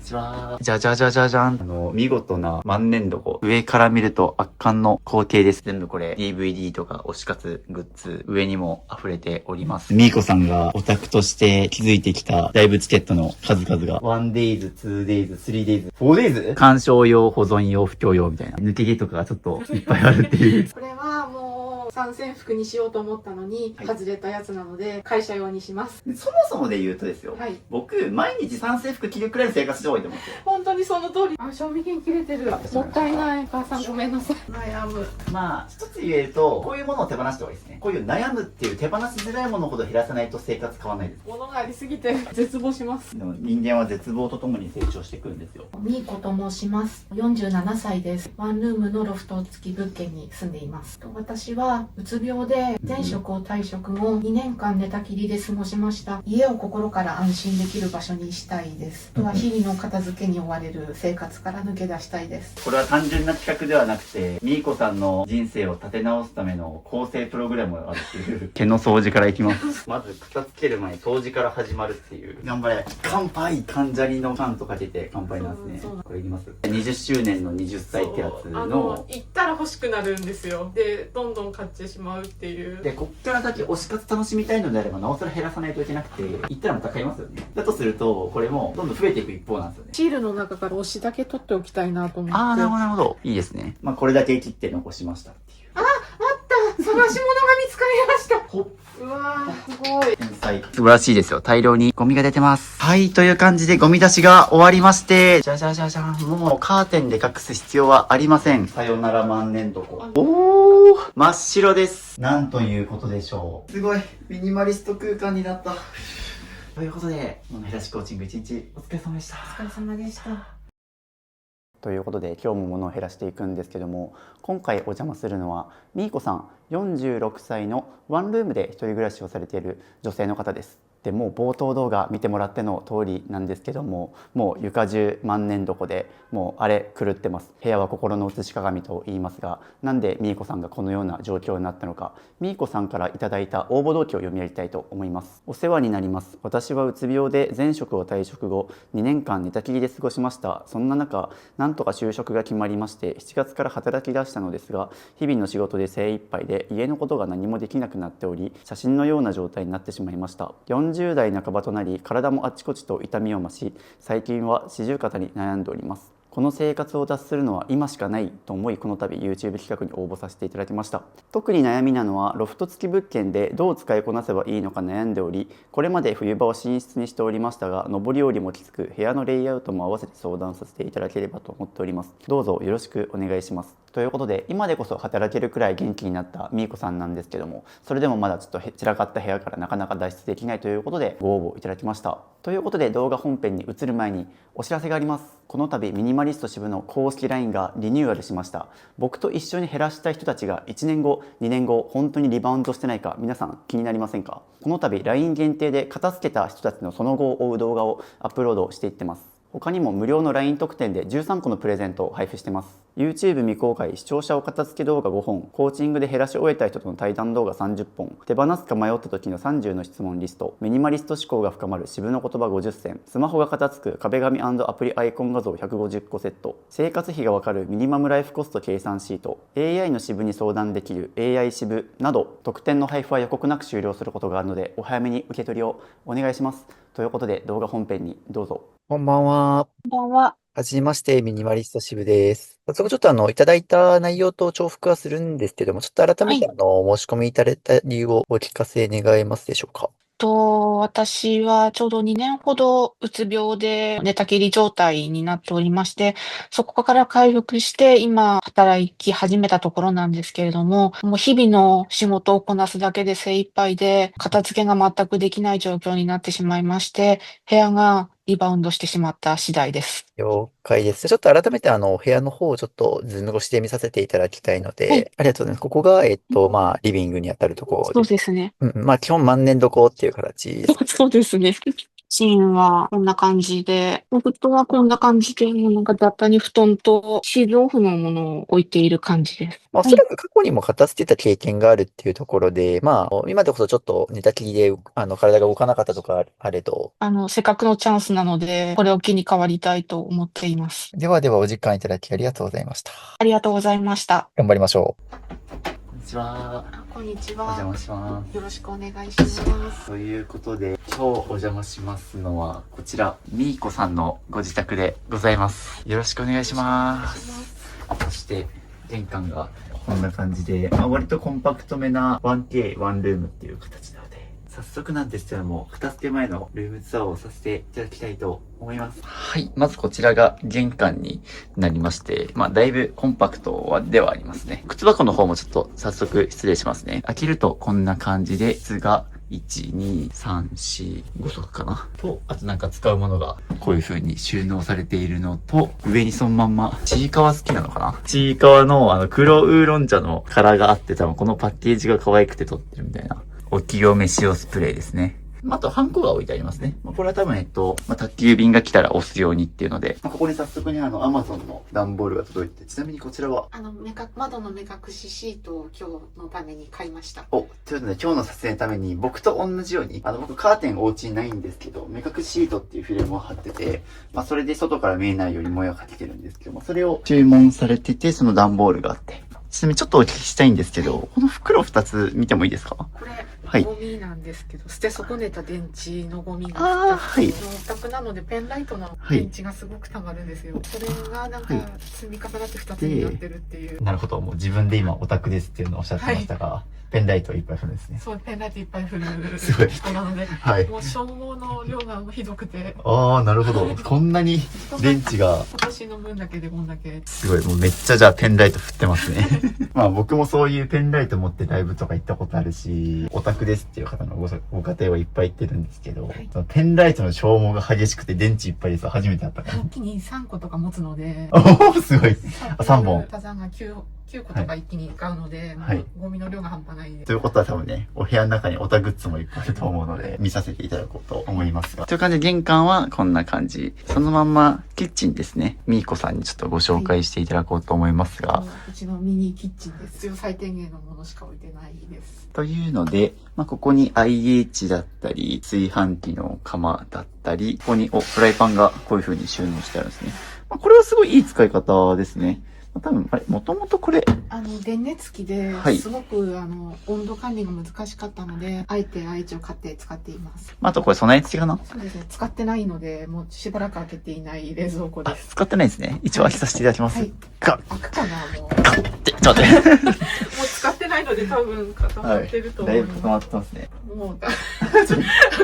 ちは。じゃじゃじゃじゃじゃん。見事な万年床。上から見ると圧巻の光景です。全部これ DVD とか推し活グッズ、上にも溢れております。みーこさんがオタクとして築いてきたライブチケットの数々が 1days、2days、3days、4days? 鑑賞用、保存用、不況用みたいな。抜け毛とかがちょっといっぱいあるっていう。これはもう参戦服にしようと思ったのに、外れたやつなので会社用にします。そもそもで言うとですよ。はい。僕、毎日参戦服着るくらいの生活した方がいいと思うんですよ。本当にその通り。あ、賞味期限切れてる。もったいない。母さんごめんなさい。悩む。まあ、一つ言えると、こういうものを手放した方がいいですね。こういう悩むっていう手放しづらいものほど減らさないと生活変わらないです。物がありすぎて絶望します。でも人間は絶望とともに成長していくんですよ。みーこと申します。47歳です。ワンルームのロフト付き物件に住んでいます。私はうつ病で前職を退職後2年間寝たきりで過ごしました。家を心から安心できる場所にしたいです。あとは日々の片付けに追われる生活から抜け出したいです。これは単純な企画ではなくて、みーこさんの人生を立て直すための構成プログラムがあるっていう。毛の掃除からいきます。まず片付ける前に掃除から始まるっていう。頑張れ。乾杯。関ジャニの缶とかけて乾杯なんですね。これいきます。20周年の20歳ってやつの。行ったら欲しくなるんですよ。で、どんどん買ってしまうっていう。で、こっから先推し活楽しみたいのであれば、なおさら減らさないといけなくて、行ったらまた買いますよね。だとすると、これもどんどん増えていく一方なんですよね。シールの中から推しだけ取っておきたいなと思って。あー、なるほど、なるほど。いいですね。まあ、これだけ切って残しましたっていう。あった探し物が見つかりましたほっ。うわー、すごい。天才。素晴らしいですよ。大量にゴミが出てます。はい、という感じでゴミ出しが終わりまして、じゃじゃじゃじゃん。もうカーテンで隠す必要はありません。さよなら万年床。おー、真っ白です。なんということでしょう。すごい、ミニマリスト空間になった。ということで、物減らしコーチング1日お疲れ様でした。お疲れ様でした。ということで今日も物を減らしていくんですけども、今回お邪魔するのはみーこさん、46歳のワンルームで一人暮らしをされている女性の方です。でもう冒頭動画見てもらっての通りなんですけども、もう床中万年床でもうあれ狂ってます。部屋は心の写し鏡と言いますが、なんでみーこさんがこのような状況になったのか、みーこさんからいただいた応募動機を読み上げたいと思います。お世話になります。私はうつ病で前職を退職後2年間寝たきりで過ごしました。そんな中、なんとか就職が決まりまして7月から働き出したのですが、日々の仕事で精一杯で家のことが何もできなくなっており、写真のような状態になってしまいました。40代半ばとなり、体もあちこちと痛みを増し、最近は四十肩に悩んでおります。この生活を脱するのは今しかないと思い、この度 YouTube 企画に応募させていただきました。特に悩みなのはロフト付き物件でどう使いこなせばいいのか悩んでおり、これまで冬場を寝室にしておりましたが、上り下りもきつく、部屋のレイアウトも合わせて相談させていただければと思っております。どうぞよろしくお願いします。ということで、今でこそ働けるくらい元気になったみーこさんなんですけども、それでもまだちょっと散らかった部屋からなかなか脱出できないということでご応募いただきました。ということで、動画本編に移る前にお知らせがあります。この度ミニマリスト支部の公式 LINE がリニューアルしました。僕と一緒に減らしたい人たちが1年後、2年後、本当にリバウンドしてないか、皆さん気になりませんか？この度 LINE 限定で片付けた人たちのその後を追う動画をアップロードしていってます。他にも無料の LINE 特典で13個のプレゼントを配布してます。YouTube 未公開視聴者お片付け動画5本、コーチングで減らし終えた人との対談動画30本、手放すか迷った時の30の質問リスト、ミニマリスト思考が深まる支部の言葉50選、スマホが片付く壁紙アプリアイコン画像150個セット、生活費がわかるミニマムライフコスト計算シート、AI の支部に相談できる AI 支部など、特典の配布は予告なく終了することがあるので、お早めに受け取りをお願いします。ということで、動画本編にどうぞ。こんばんは。こんばんは。はじめまして、ミニマリスト支部です。早速ちょっといただいた内容と重複はするんですけども、ちょっと改めて申し込みいただいた理由をお聞かせ願えますでしょうか。私はちょうど2年ほどうつ病で寝たきり状態になっておりまして、そこから回復して今働き始めたところなんですけれども、もう日々の仕事をこなすだけで精一杯で、片付けが全くできない状況になってしまいまして、部屋がリバウンドしてしまった次第です。了解です。ちょっと改めて部屋の方をちょっとズーム越しで見させていただきたいのはい。で、ありがとうございます。ここが、リビングにあたるところそうです。ですね。まあ、基本万年床っていう形です。そうですね。シーンはこんな感じで、お布団はこんな感じで、なんか雑多に布団とシーズンオフのものを置いている感じです。まあ、おそらく過去にも片付けた経験があるっていうところで、まあ、今でこそちょっと寝たきりで、体が動かなかったとかあれど、せっかくのチャンスなので、これを機に変わりたいと思っています。ではではお時間いただきありがとうございました。ありがとうございました。頑張りましょう。こんにちは。こんにちお邪は。魔します。よろしくお願いします。ということで、今日お邪魔しますのは、こちら、みーこさんのご自宅でございます。よろしくお願いします。そして、玄関がこんな感じで、割とコンパクトめな 1K、ワンルームっていう形なので、早速なんですけども、片付け前のルームツアーをさせていただきたいと思います。はい。まずこちらが玄関になりまして、だいぶコンパクトではありますね。靴箱の方もちょっと早速失礼しますね。開けるとこんな感じで、靴が1、2、3、4、5足かなと、あとなんか使うものがこういう風に収納されているのと、上にそのまんま、ちいかわ好きなのかな、ちいかわの黒ウーロン茶の柄があって、多分このパッケージが可愛くて撮ってるみたいな。お清め塩スプレーですね。あと、ハンコが置いてありますね。これは多分、宅急便が来たら押すようにっていうので、ここに早速にAmazon の段ボールが届いて、ちなみにこちらは、窓の目隠しシートを今日のために買いました。ということで今日の撮影のために僕と同じように、僕カーテンお家にないんですけど、目隠しシートっていうフィルムを貼ってて、それで外から見えないように模様をかけてるんですけども、それを注文されてて、その段ボールがあって、ちなみにちょっとお聞きしたいんですけど、この袋2つ見てもいいですか？これ、はいゴミなんですけど、捨て損ねた電池のゴミがはいお宅なのでペンライトの電池がすごく溜まるんですよ。それがなんか積み重なって2つになってるっていう。なるほど。もう自分で今オタクですっていうのをおっしゃってましたが、ペンライトをいっぱい振るんですね。そう、ペンライトいっぱい振るすごい人なので、はい。もう消耗の量がひどくて、なるほど。こんなに電池が、今年の分だけでこんだけ。すごい。もうめっちゃじゃあペンライト振ってますね。僕もそういうペンライト持ってライブとか行ったことあるし、オタクですっていう方のご家庭はいっぱい行ってるんですけど、そのペンライトの消耗が激しくて電池いっぱいです。初めてあったから。一気に3個とか持つので、すごい。3本。火山が9個とか一気に買うので、はいもうゴミの量が半端ないで。ということは多分ね、お部屋の中にオタグッズもいっぱいあると思うので、見させていただこうと思いますが。という感じで玄関はこんな感じ。そのまんまキッチンですね。みーこさんにちょっとご紹介していただこうと思いますが。うちのミニキッチンです。必要最低限のものしか置いてないです。というので、ここに IH だったり、炊飯器の釜だったり、ここにフライパンがこういう風に収納してあるんですね。これはすごいいい使い方ですね。多分、もともとこれ。電熱器ではいすごく、温度管理が難しかったので、あえて IH を買って使っています。あとこれ備え付けかな？そうですね。使ってないので、もうしばらく開けていない冷蔵庫です。使ってないですね。一応開けさせていただきます。はい。ガッ開くかな、もう。ちょっと待って。もう使ってないので多分固まってると思います。だいぶ固まってますね。もう、開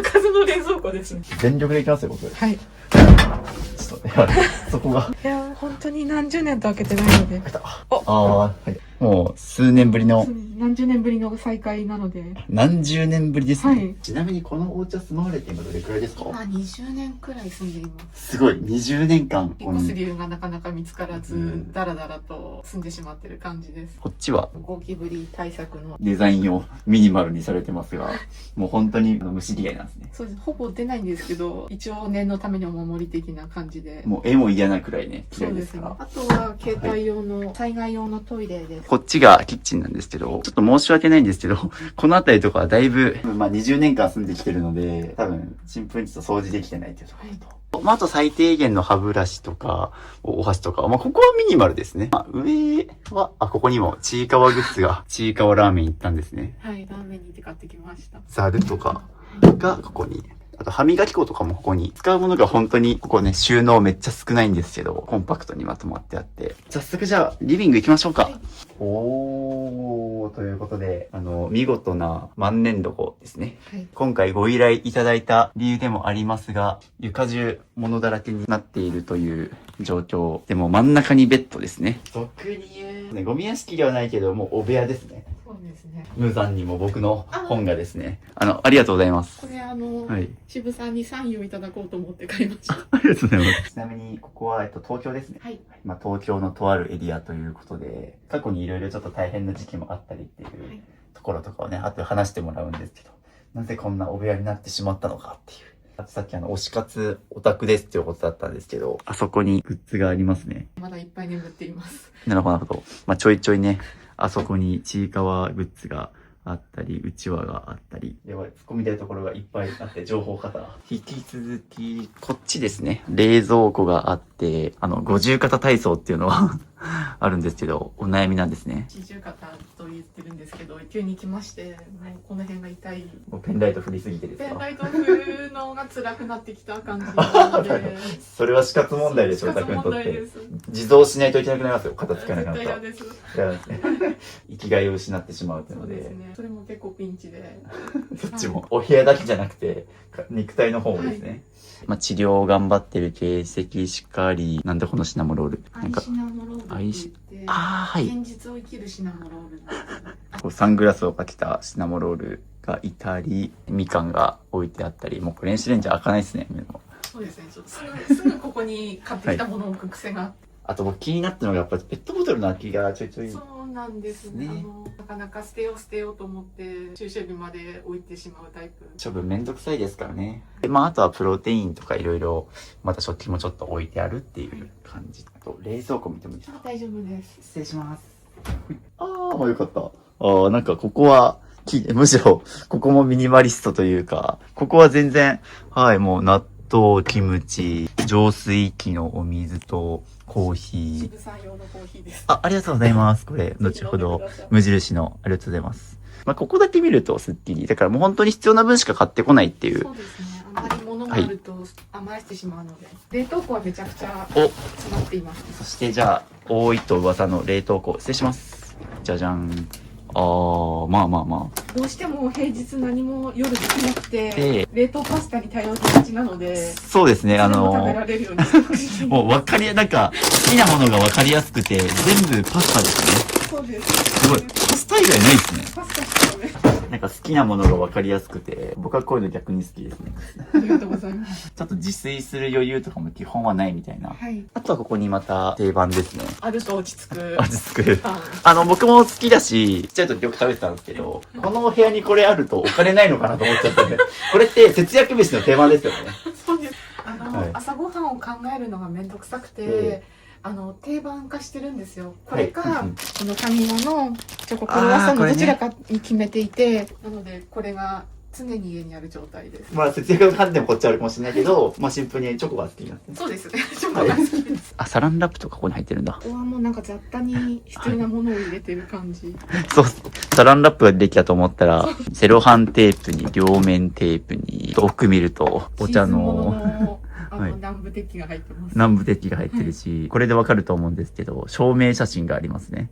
かずの冷蔵庫ですね。全力でいきますよ、僕。はい。ちょっとね、そこが。いや、本当に何十年と開けてないので。はい。もう数年ぶりの。何十年ぶりの再会なので。何十年ぶりですね。はい。ちなみにこのお家は住まわれて今どれくらいですか？今20年くらい住んでいます。すごい、20年間。引っ越す理由がなかなか見つからず、だらだらと住んでしまってる感じです。こっちはゴキブリ対策の。デザインをミニマルにされてますが、もう本当に虫嫌いなんですね。そうです。ほぼ出ないんですけど、一応念のためにお守り的な感じで。もう絵も嫌なくらいね、嫌そいうですから。ですね。あとは携帯用の、災害用のトイレです。こっちがキッチンなんですけど、ちょっと申し訳ないんですけど、この辺りとかはだいぶ、20年間住んできてるので、多分、新聞紙と掃除できてないっていうところと。あと最低限の歯ブラシとか、お箸とか、ここはミニマルですね。上は、ここにもちいかわグッズが、ちいかわラーメン行ったんですね。はい、ラーメンに行って買ってきました。ザルとかがここに。あと歯磨き粉とかもここに。使うものが本当に、ここね、収納めっちゃ少ないんですけど、コンパクトにまとまってあって。早速じゃあ、リビング行きましょうか。ということで、見事な万年床ですね。はい。今回ご依頼いただいた理由でもありますが、床中物だらけになっているという状況。でも真ん中にベッドですね。俗に言う、ゴミ屋敷ではないけど、もうお部屋ですね。そうですね。無残にも僕の本がですね。ありがとうございます。これはい。渋さんにサインをいただこうと思って買いました。ありがとうございます。ちなみに、ここは、東京ですね。はい。東京のとあるエリアということで、過去にいろいろちょっと大変な時期もあったりっていうところとかをね、後で話してもらうんですけど、なぜこんなお部屋になってしまったのかっていうあとさっき推し活オタクですっていうことだったんですけど、あそこにグッズがありますね。まだいっぱい眠っています。なるほど、なるほど。まあ、ちょいちょいね、あそこにちいかわグッズがあったり、うちわがあったり、では、突っ込みたいところがいっぱいあって、情報型。引き続き、こっちですね。冷蔵庫があって、五十肩体操っていうのはあるんですけど、お悩みなんですね。四十肩と言ってるんですけど、急に来まして、もうこの辺が痛い。もうペンライト振りすぎてですか？ペンライト振るのが辛くなってきた感じなので。それは死活問題でしょ、死活オタクにとって問題で。す。自動しないといけなくなりますよ、肩つかなくなったら。絶対嫌です。嫌ですね。生きがいを失ってしまうっていうので。そうですね。それも結構ピンチで。どっちも。お部屋だけじゃなくて、肉体の方もですね。まあ、治療を頑張ってる形跡しかり、なんでこのシナモロール。なんか、アイシナモロールって言って、はい。現実を生きるシナモロール。こうサングラスをかけたシナモロールがいたり、みかんが置いてあったり、もうこれ電子レンジ開かないですね。そうですね。ちょっとすぐここに買ってきたものを置く癖があって。あと僕気になったのがやっぱりペットボトルの空きがちょいちょい。そうなんですね。ねなかなか捨てようと思って収集日まで置いてしまうタイプ。処分めんどくさいですからね。でまああとはプロテインとかいろいろ、また食器もちょっと置いてあるっていう感じ。あと冷蔵庫見てもいいですか？大丈夫です。失礼します。ああ、もうよかった。ああ、なんかここは、むしろ、ここもミニマリストというか、ここは全然、はい、もう納豆、キムチ、浄水器のお水と、コーヒー。渋さん用のコーヒーです。ありがとうございます。これ、後ほど、無印の、ありがとうございます。まあ、ここだけ見るとスッキリ。だからもう本当に必要な分しか買ってこないっていう。そうですね。あまり物があると余らせてしまうので、冷凍庫はめちゃくちゃ詰まっています。そしてじゃあ、多いと噂の冷凍庫、失礼します。じゃじゃん。まあ。どうしても平日何も夜できなくて、冷凍パスタに頼りがちなので、そうですね、それも食べられるようにしてほしい。もうなんか、好きなものが分かりやすくて、全部パスタですね。そうです。すごい。パスタ以外ないですね。パスタしかね。なんか好きなものが分かりやすくて、僕はこういうの逆に好きですね。ありがとうございます。ちょっと自炊する余裕とかも基本はないみたいな。はい。あとはここにまた定番ですね。あると落ち着く。味付く。パン。僕も好きだし、ちっちゃい時よく食べてたんですけど、このお部屋にこれあるとお金ないのかなと思っちゃって、これって節約飯の定番ですよね。そうです。はい朝ごはんを考えるのがめんどくさくて、定番化してるんですよ。これか、はいこのファミマのチョコクロワッサンのどちらかに決めていて、なのでこれが常に家にある状態です。まあ節約の観点もこっちあるかもしれないけど、まあシンプルにチョコが好きになって。そうですね。チョコが好きです。サランラップとかここに入ってるんだ。ここはもうなんか雑多に必要なものを入れてる感じ。そう、サランラップができたと思ったら、セロハンテープに両面テープに、奥見ると、お茶の、はい南部鉄器が入ってます。南部鉄器が入ってるし、これでわかると思うんですけど、証明写真がありますね。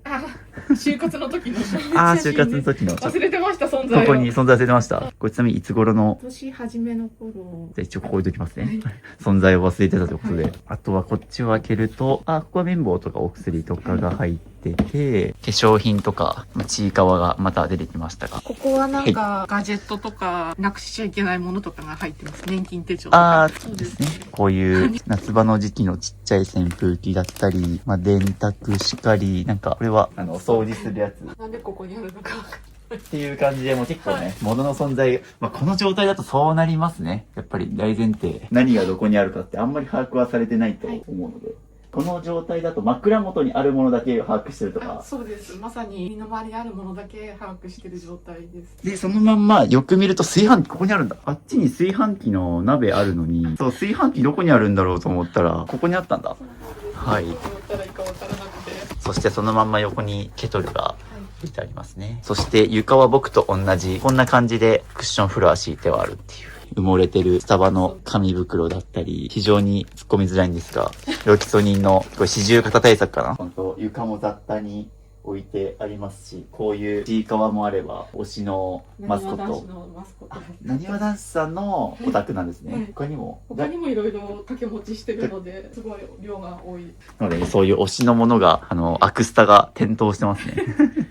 就活の時の写真。就活の時の。忘れてました存在を。ここに存在忘れてました。これちなみにいつ頃の、今年初めの頃。じゃあ一応ここ置いときますね。存在を忘れてたということで。あとはこっちを開けると、ここは綿棒とかお薬とかが入ってて、化粧品とか、ちいかわがまた出てきましたが。ここはなんか、ガジェットとか、なくしちゃいけないものとかが入ってます。年金手帳とか。そうですね。こういう夏場の時期のちっちゃい扇風機だったり、電卓しかり、なんか、これは、掃除するやつ。なんでここにあるのか。っていう感じで、もう結構ね、物の存在、この状態だとそうなりますね。やっぱり大前提。何がどこにあるかってあんまり把握はされてないと思うので。この状態だと枕元にあるものだけ把握してるとか。そうです。まさに身の回りにあるものだけ把握してる状態です。で、そのまんまよく見ると炊飯器ここにあるんだ。あっちに炊飯器の鍋あるのに、そう、炊飯器どこにあるんだろうと思ったら、ここにあったんだ。はい。どうったらいいかわからなくて。そしてそのまんま横にケトルが置いてありますね。そして床は僕と同じ、こんな感じでクッションフロア敷いてはあるっていう。埋もれてるスタバの紙袋だったり、非常に突っ込みづらいんですが、ロキソニンのこれ四十肩対策かな。本当床も雑多に置いてありますし、こういうちいかわもあれば、推しのマスコット。なにわ男子さんのオタクなんですね。はい、他にもいろいろ掛け持ちしてるので、すごい量が多い。なので、そういう推しのものが、アクスタが点灯してますね。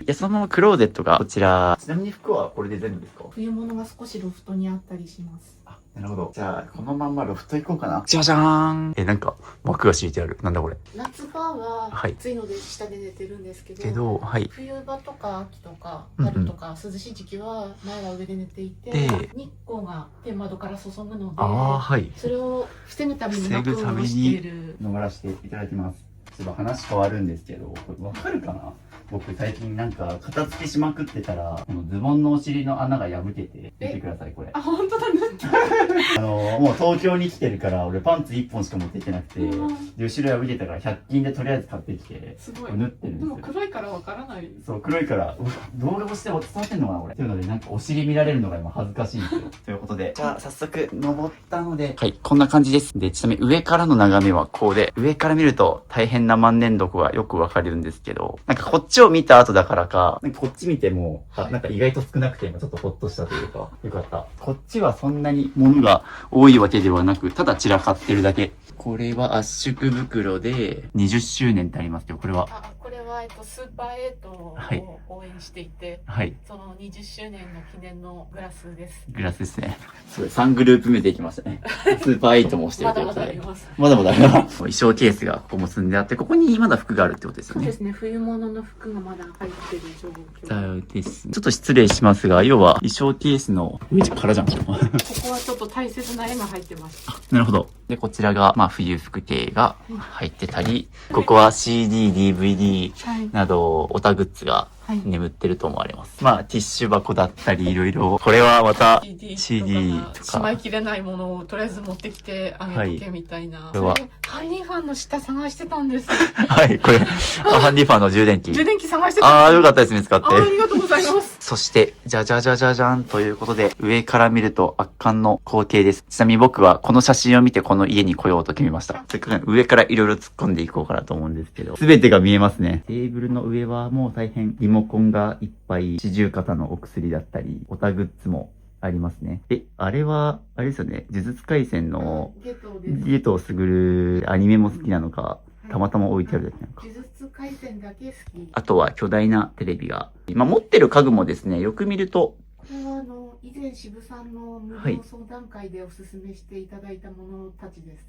や、そのままクローゼットがこちら。ちなみに服はこれで全部ですか？冬物が少しロフトにあったりします。あ、なるほど。じゃあ、このまんまロフト行こうかな。じゃじゃーん。なんか、幕が敷いてある。なんだこれ。夏場ははい暑いので下で寝てるんですけど、けど、はい。冬場とか秋とかうんうん春とか涼しい時期は前は上で寝ていて、で日光が天窓から注ぐので、はい。それを防ぐために防ぐ幕をためにしている。登らせていただきます。ちょっと話変わるんですけど、これわかるかな？僕最近なんか片付けしまくってたら、このズボンのお尻の穴が破けて、見てください、これ。あ、本当だ、塗ってもう東京に来てるから、俺パンツ1本しか持ってきてなくて、うんで、後ろ破けたから100均でとりあえず買ってきて、すごいこれ縫ってるんでもですよ。黒いからわからない。そう、黒いから、動画越しで伝わってんのかな、これ。というので、なんかお尻見られるのが今恥ずかしいんですよ。ということで、じゃあ早速登ったので、はい、こんな感じです。で、ちなみに上からの眺めはこうで、上から見ると大変な万年床がよくわかるんですけど、なんかこっちを見た後だからか、なんかこっち見ても、なんか意外と少なくて今ちょっとほっとしたというか、よかった。こっちはそんなに物が多いわけではなく、ただ散らかってるだけ。これは圧縮袋で20周年ってありますけど、これは、これはスーパーエイトをはい応援していて、はい、その20周年の記念のグラスです。グラスですね。すごい、3グループ目できましたね。スーパー8もしてるまだまということで。だあります。まだまだあります。衣装ケースがここも積んであって、ここにまだ服があるってことですよね。そうですね、冬物の服がまだ入ってる状況。です。ちょっと失礼しますが、要は衣装ケースの上からじゃん。ここはちょっと大切な絵が入ってました。なるほど。で、こちらが、冬服系が入ってたり、ここは CD、DVD はい。など、オタグッズがはい。眠ってると思われます。ティッシュ箱だったり、いろいろ。これはまた CD ととかしまいか。きれないものをとりあえず持ってきてあげとけみたいな。これはハイニーファンの下探してたんです。はい、これ、ハンディファンの充電器。充電器探してたんです。よかったです、見つかって。ありがとうございます。そして、じゃじゃじゃじゃじゃんということで、上から見ると圧巻の光景です。ちなみに僕はこの写真を見てこの家に来ようと決めました。せっかく上からいろいろ突っ込んでいこうかなと思うんですけど、すべてが見えますね。テーブルの上はもう大変リモコンがいっぱい、四十肩のお薬だったり、オタグッズもありますね。あれは、あれですよね、呪術廻戦のゲトです。ゲトウスグルアニメも好きなのか、たまたま置いてあるだけなのか。呪術廻戦だけ好き。あとは巨大なテレビが。持ってる家具もですね、よく見ると、これは以前渋さんの無料相談会でおすすめしていただいたものたちです。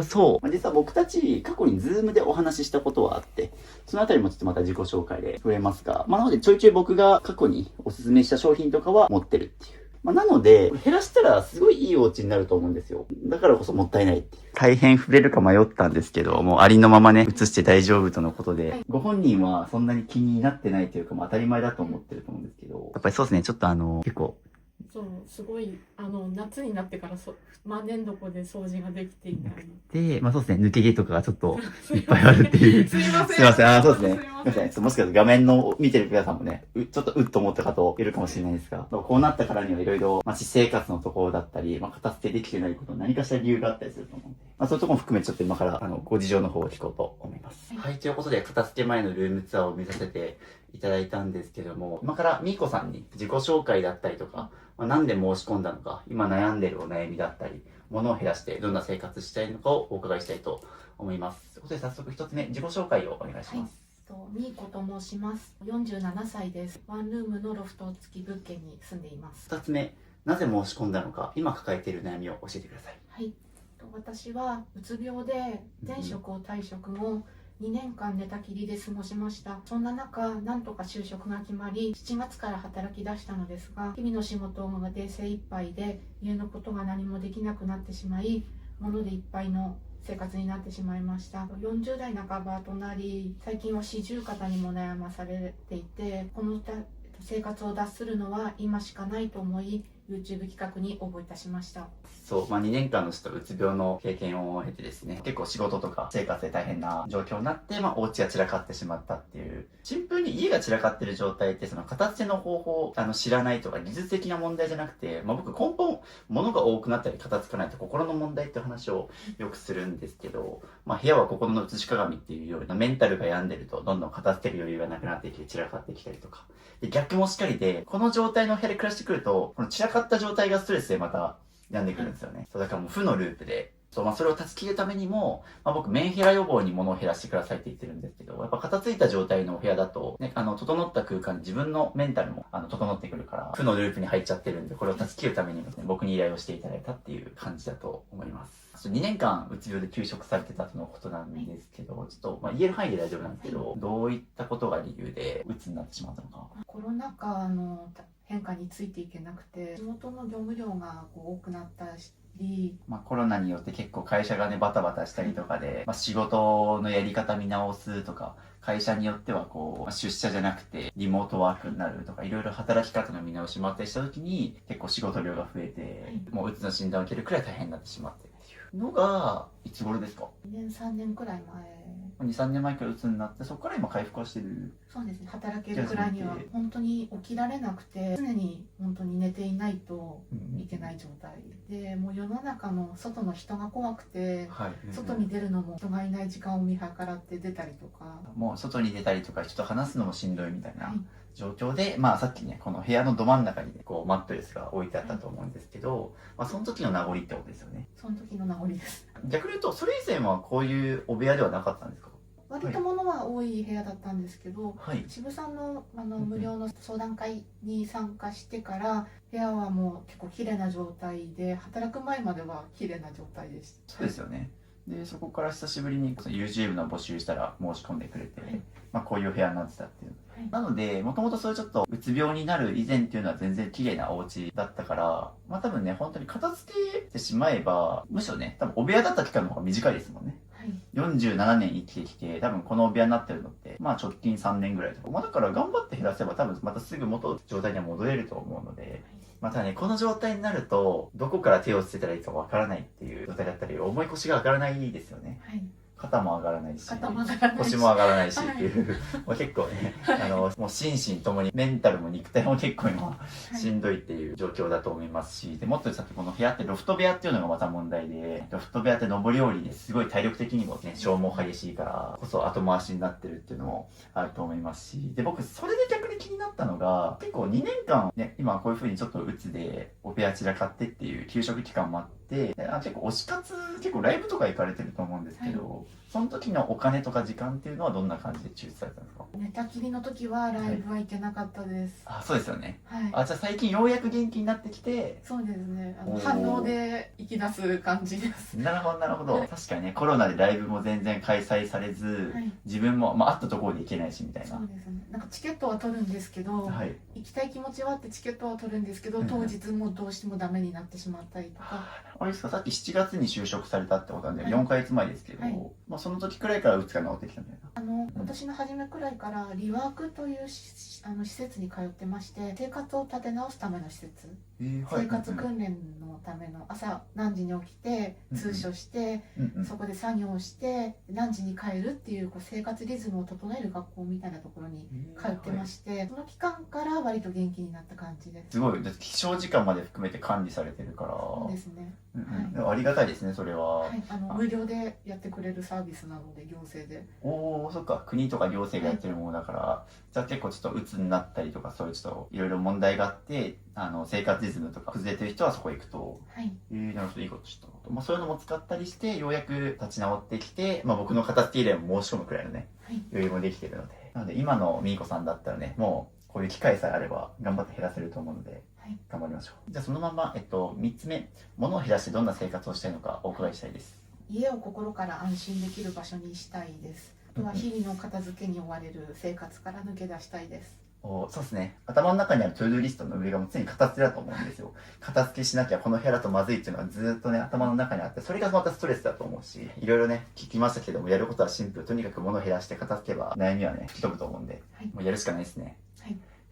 そう。実は僕たち過去にズームでお話ししたことはあって、そのあたりもちょっとまた自己紹介で触れますが、なのでちょいちょい僕が過去におすすめした商品とかは持ってるっていう。なので、減らしたらすごいいいお家になると思うんですよ。だからこそもったいないっていう。大変触れるか迷ったんですけど、もうありのままね、映して大丈夫とのことで、はいご本人はそんなに気になってないというか、当たり前だと思ってると思うんですけど、やっぱりそうですね、ちょっと結構、そう、すごい、夏になってから万年床で掃除ができていたり。で、そうですね、抜け毛とかがちょっといっぱいあるっていう。すいません。すいません。そうですね。すいませんすいません。もしかしたら画面の見てる皆さんもね、ちょっとうっと思った方いるかもしれないですが、こうなったからにはいろいろ、私生活のところだったり、片付けできてないこと、何かしら理由があったりすると思うんで、そういうところも含めちょっと今から、ご事情の方を聞こうと思います。はい、ということで、片付け前のルームツアーを見させていただいたんですけども、今からみーこさんに自己紹介だったりとか、なんで申し込んだのか、今悩んでるお悩みだったり、物を減らしてどんな生活したいのかをお伺いしたいと思います。ということで早速一つ目、自己紹介をお願いします。みーこと申します。47歳です。ワンルームのロフト付き物件に住んでいます。二つ目、なぜ申し込んだのか、今抱えている悩みを教えてください。はい。私はうつ病で前職を退職後、2年間寝たきりで過ごしました。そんな中、なんとか就職が決まり、7月から働き出したのですが、日々の仕事で精一杯で家のことが何もできなくなってしまい、物でいっぱいの生活になってしまいました。40代半ばとなり、最近は四十肩にも悩まされていて、この生活を脱するのは今しかないと思い、YouTube 企画に応募いたしました。そう、2年間のちょっとうつ病の経験を経てですね、結構仕事とか生活で大変な状況になって、お家が散らかってしまったっていう。シンプルに家が散らかってる状態って、その片付けの方法を知らないとか技術的な問題じゃなくて、僕根本、物が多くなったり片付かないと心の問題っていう話をよくするんですけど、部屋は心の写し鏡っていうような、メンタルが病んでるとどんどん片付ける余裕がなくなってきて散らかってきたりとか。で、逆もしっかりで、この状態の部屋で暮らしてくると、この散らかった状態がストレスでまた病んでくるんですよね。そう、だからもう負のループで、それを断ち切るためにも、僕、メンヘラ予防に物を減らしてくださいって言ってるんですけど、やっぱ片付いた状態のお部屋だと、ね、整った空間、自分のメンタルも、整ってくるから、負のループに入っちゃってるんで、これを断ち切るためにもね、僕に依頼をしていただいたっていう感じだと思います。2年間うつ病で休職されてたとのことなんですけど、ちょっと、言える範囲で大丈夫なんですけど、どういったことが理由でうつになってしまったのか。コロナ禍の変化についていけなくて、仕事の業務量が多くなったり、コロナによって結構会社がね、バタバタしたりとかで、仕事のやり方見直すとか、会社によっては出社じゃなくてリモートワークになるとか、いろいろ働き方の見直しもあったりした時に、結構仕事量が増えて、もううつの診断を受けるくらい大変になってしまってっていうのが、いつ頃ですか2年3年くらい前。2、3年前からうつになって、そこから今回復はしてる。そうですね、働けるくらいには本当に起きられなくて、常に本当に寝ていないといけない状態で、もう世の中の外の人が怖くて、外に出るのも人がいない時間を見計らって出たりとか、もう外に出たりとか人と話すのもしんどいみたいな状況で、さっきね、この部屋のど真ん中にね、マットレスが置いてあったと思うんですけど、その時の名残ってことですよね。その時の名残です。逆に言うと、それ以前はこういうお部屋ではなかったんですか？割と物は多い部屋だったんですけど、はい。渋さんの無料の相談会に参加してから部屋はもう結構綺麗な状態で、働く前までは綺麗な状態でした。そうですよね。で、そこから久しぶりに YouTube の募集したら申し込んでくれて、こういう部屋になってたっていう。なので、もともとそういうちょっとうつ病になる以前っていうのは全然綺麗なお家だったから、多分ね、本当に片付けてしまえば、むしろね、多分お部屋だった期間の方が短いですもんね。47年生きてきて、多分このお部屋になってるのって、直近3年ぐらいとか。だから頑張って減らせば多分またすぐ元の状態には戻れると思うので、またね、この状態になると、どこから手をつけたらいいかわからないっていう状態だったり、重い腰が上がらないですよね。肩も上がらないし、腰も上がらないしっていう、もう結構ね、もう心身ともにメンタルも肉体も結構今しんどいっていう状況だと思いますし、でもっとさっきこの部屋ってロフト部屋っていうのがまた問題で、ロフト部屋って上り下りですごい体力的にもね、消耗激しいからこそ後回しになってるっていうのもあると思いますし、で僕それで逆に気になったのが、結構2年間ね、今こういう風にちょっと鬱でお部屋散らかってっていう休職期間もあって、結構推し活、結構ライブとか行かれてると思うんですけど、その時のお金とか時間っていうのはどんな感じで抽出されたんですか？寝たきりの時はライブは行けなかったです。そうですよね。はい。じゃあ最近ようやく元気になってきて。そうですね。反応で生き出す感じです。なるほど、なるほど。確かにね、コロナでライブも全然開催されず、自分も、会ったところで行けないしみたいな。そうですね。なんかチケットは取るんですけど、行きたい気持ちはあってチケットは取るんですけど、当日もどうしてもダメになってしまったりとか。あれですか、さっき7月に就職されたってことなんで、4ヶ月前ですけど、その時くらいからうつが治ってきたみたいな。今年の初めくらいからリワークという施設に通ってまして、生活を立て直すための施設、生活訓練のための、朝何時に起きて通所して、そこで作業をして何時に帰るっていう生活リズムを整える学校みたいなところに通ってまして、その期間から割と元気になった感じです。すごい、だって起床時間まで含めて管理されてるから。そうですね。ありがたいですね、それは。無料でやってくれるサービスなので、行政で。そっか、国とか行政がやってるものだから、じゃあ結構ちょっと鬱になったりとか、そういうちょっといろいろ問題があって、生活リズムとか崩れてる人はそこ行くと。なるほど、いいこと知った。そういうのも使ったりして、ようやく立ち直ってきて、僕の片付け依頼も申し込むくらいのね、余裕もできてるので。なので、今のみーこさんだったらね、もう、こういう機会さえあれば、頑張って減らせると思うので、頑張りましょう。じゃあそのまま、3つ目、物を減らしてどんな生活をしたいのかお伺いしたいです。家を心から安心できる場所にしたいです。あとは日々の片付けに追われる生活から抜け出したいです。そうですね。頭の中にあるトゥードゥーリストの上がもう常に片付けだと思うんですよ。片付けしなきゃこの部屋だとまずいっていうのがずっとね、頭の中にあって、それがまたストレスだと思うし、いろいろね、聞きましたけども、やることはシンプル。とにかく物を減らして片付けば悩みはね、吹き飛ぶと思うんで、もうやるしかないですね。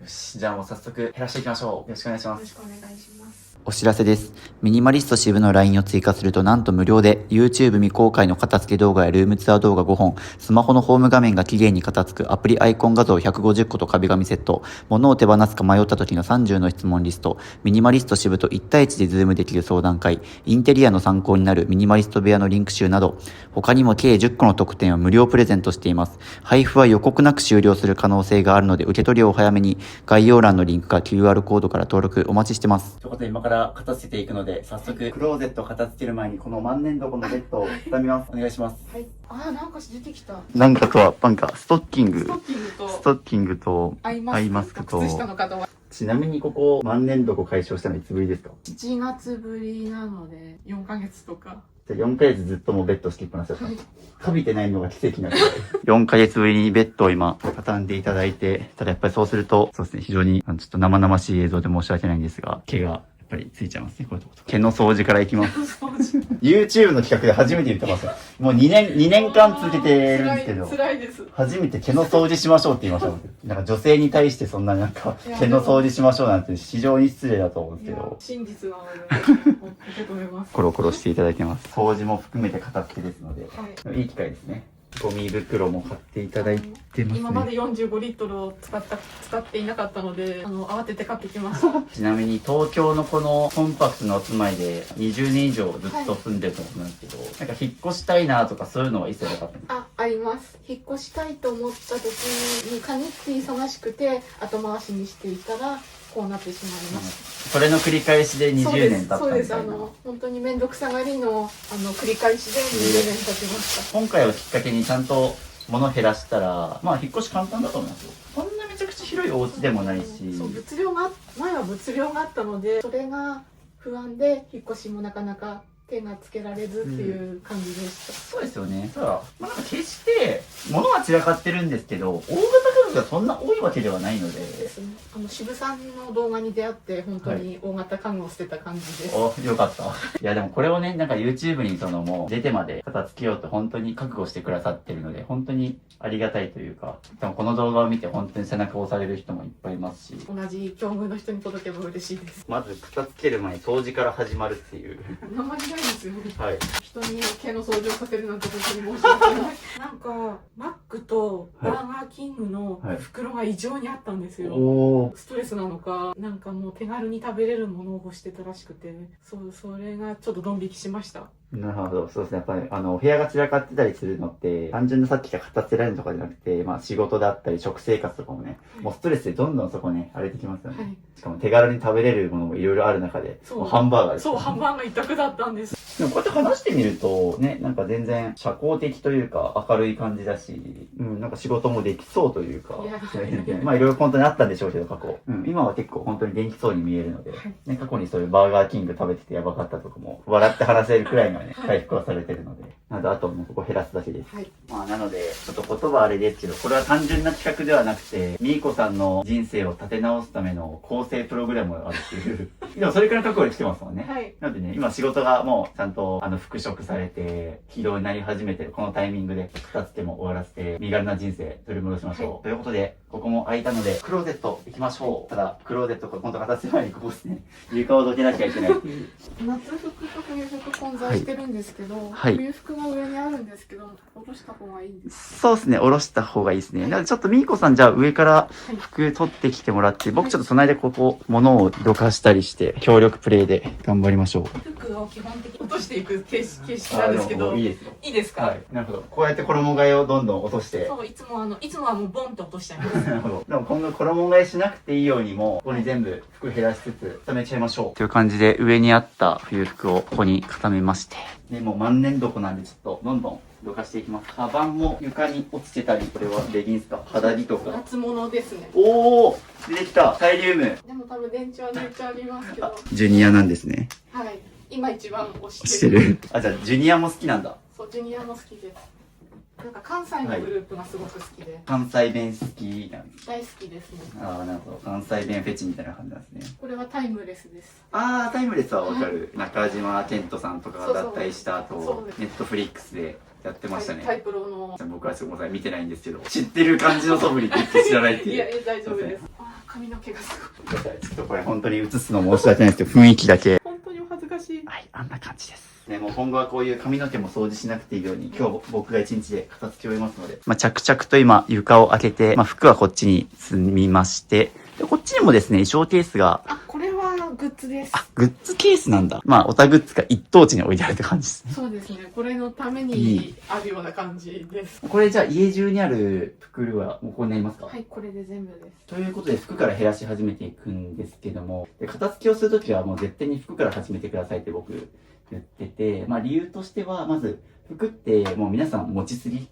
よし、じゃあもう早速減らしていきましょう。よろしくお願いします。よろしくお願いします。お知らせです。ミニマリスト支部の LINE を追加するとなんと無料で YouTube 未公開の片付け動画やルームツアー動画5本、スマホのホーム画面が綺麗に片付くアプリアイコン画像150個と壁紙セット、物を手放すか迷った時の30の質問リスト、ミニマリスト支部と1対1でズームできる相談会、インテリアの参考になるミニマリスト部屋のリンク集など、他にも計10個の特典を無料プレゼントしています。配布は予告なく終了する可能性があるので受け取りをお早めに、概要欄のリンクか QR コードから登録お待ちしてます。ということで今からから片付けていくので、早速クローゼットを片付ける前にこの万年床のベッドを畳みます。お願いします。はい。あー、なんか出てきた。なんかとは、なんかストッキング。ストッキングとストッキングとアイマスクとと靴下の方はちなみにここ万年床解消したのいつぶりですか？7月ぶりなので4ヶ月とか。じゃあ4ヶ月ずっともうベッド敷きっぱなしだった。かびてないのが奇跡なんです4ヶ月ぶりにベッドを今畳んでいただいて、ただやっぱりそうすると、そうですね、非常にちょっと生々しい映像で申し訳ないんですが、毛がやっぱりついちゃいますね、こういうとこと。毛の掃除からいきます。YouTube の企画で初めて言ってますよ。もう2年間続けてるんですけど、辛いです。初めて毛の掃除しましょうって言いました。なんか女性に対してそんななんか毛の掃除しましょうなんて非常に失礼だと思うんですけど、真実なので受け止めます。コロコロしていただいてます。掃除も含めて片付けですので、はい。いい機会ですね。ゴミ袋も買っていただいてますね。今まで45リットルを使っていなかったので、慌てて買ってきました。ちなみに東京のこのコンパクトなお住まいで20年以上ずっと住んでると思うんですけど、なんか引っ越したいなとかそういうのは一切なかったんですか？あります。引っ越したいと思った時に限って忙しくて後回しにしていたらこうなってしまいます。それの繰り返しで20年経ったみたいな。そうです。本当に面倒くさがりの繰り返しで20年経ちました。今回をきっかけにちゃんと物減らしたら、まあ引っ越し簡単だと思いますよ。そんなめちゃくちゃ広いお家でもないし。そう、前は物量があったので、それが不安で引っ越しもなかなか手がつけられずっていう感じでした。そうですよね。ただ、まあ、なんか決して物は散らかってるんですけど、大型家具がそんな多いわけではないので。ですね。渋さんの動画に出会って本当に大型家具を捨てた感じです。お、よかった。いやでもこれをね、なんか YouTube にもう出てまで片付けようと本当に覚悟してくださってるので、本当にありがたいというか、でもこの動画を見て本当に背中を押される人もいっぱいいますし。同じ境遇の人に届けば嬉しいです。まず片付ける前に掃除から始まるっていう。あんまりないですよね。はい。人に毛の掃除をさせるなんて本当に申し訳ない。なんかマックとバーガーキングの袋が異常にあったんですよ。おー。ストレスなのか、なんかもう手軽に食べれるものを欲してたらしくて、それがちょっとドン引きしました。なるほど。そうですね。やっぱり、お部屋が散らかってたりするのって、単純なさっきから片付けられるとかじゃなくて、まあ仕事だったり、食生活とかもね、もうストレスでどんどんそこね、荒れてきますよね。はい。しかも手軽に食べれるものもいろいろある中で、もうハンバーガーです、そう、ハンバーガー一択だったんです。でもこうやって話してみると、ね、なんか全然社交的というか明るい感じだし、うん、なんか仕事もできそうというか、まあいろいろ本当にあったんでしょうけど、過去。うん、今は結構本当に元気そうに見えるので、ね、過去にそういうバーガーキング食べててやばかったとかも、笑って話せるくらいのね、回復はされてるので、なのであともうここ減らすだけです。はい。まあなので、ちょっと言葉あれですけど、これは単純な企画ではなくて、みーこさんの人生を立て直すための構成プログラムがあるっていう。でもそれから覚悟で来てますもんね。はい。なのでね、今仕事がもうちゃんと復職されて、軌道になり始めてるこのタイミングで、片付けも終わらせて、身軽な人生取り戻しましょう。はい、ということで、ここも空いたので、クローゼット行きましょう。ただ、クローゼット、今度片付け前にここですね、床をどけなきゃいけないっていう。夏服と冬服混在してるんですけど、はい、冬服が上にあるんですけど、下ろした方がいいんですか？そうですね、下ろした方がいいですね。なのでちょっとみーこさんじゃあ上から服取ってきてもらって、僕ちょっとその間ここ、物をどかしたりして、協力プレイで頑張りましょう。服を基本的に落としていく形式なんですけど、いいですよ。いいですか？はい。なるほど。こうやって衣替えをどんどん落として。そう、いつもはもうボンって落としちゃいます。なるほど。でも今後衣替えしなくていいようにも、ここに全部服減らしつつ固めちゃいましょう。という感じで上にあった冬服をここに固めまして。で、もう万年床なんでちょっとどんどんどかしていきます。カバンも床に落ちてたり、これはレギンスか肌着とか。夏物ですね。おー、出てきた。サイリウム。でも多分電池はめっちゃありますけど。ジュニアなんですね。はい。今一番推ししててる。あ、じゃあジュニアも好きなんだ。そう、ジュニアも好きです。なんか関西のグループがすごく好きで。関西弁好きなんです。大好きですね。ああ、なるほど。関西弁フェチみたいな感じなんですね。これはタイムレスです。ああ、タイムレスはわかる。中島健人さんとかが脱退した後、ネットフリックスでやってましたね。タイプロの。僕はすごい見てないんですけど、知ってる感じの素振りって言って知らないっていう。いや、大丈夫です。あ、髪の毛がすごい。ちょっとこれ本当に映すの申し訳ないですけど、雰囲気だけ。本当にお恥ずかしい。はい、あんな感じです。ね、もう今後はこういう髪の毛も掃除しなくていいように、今日僕が一日で片付け終えますので、まあ、着々と今床を開けて、まあ、服はこっちに積みまして、でこっちにもですね、衣装ケースが。あ、これはグッズです。あ、グッズケースなんだ。まあ、オタグッズが一等地に置いてあるって感じですね。そうですね。これのためにあるような感じです。これじゃあ家中にある袋はもうここになりますか？はい、これで全部です。ということで服から減らし始めていくんですけども、で片付けをするときはもう絶対に服から始めてくださいって僕言ってて、まあ理由としては、まず服ってもう皆さん持ちすぎ。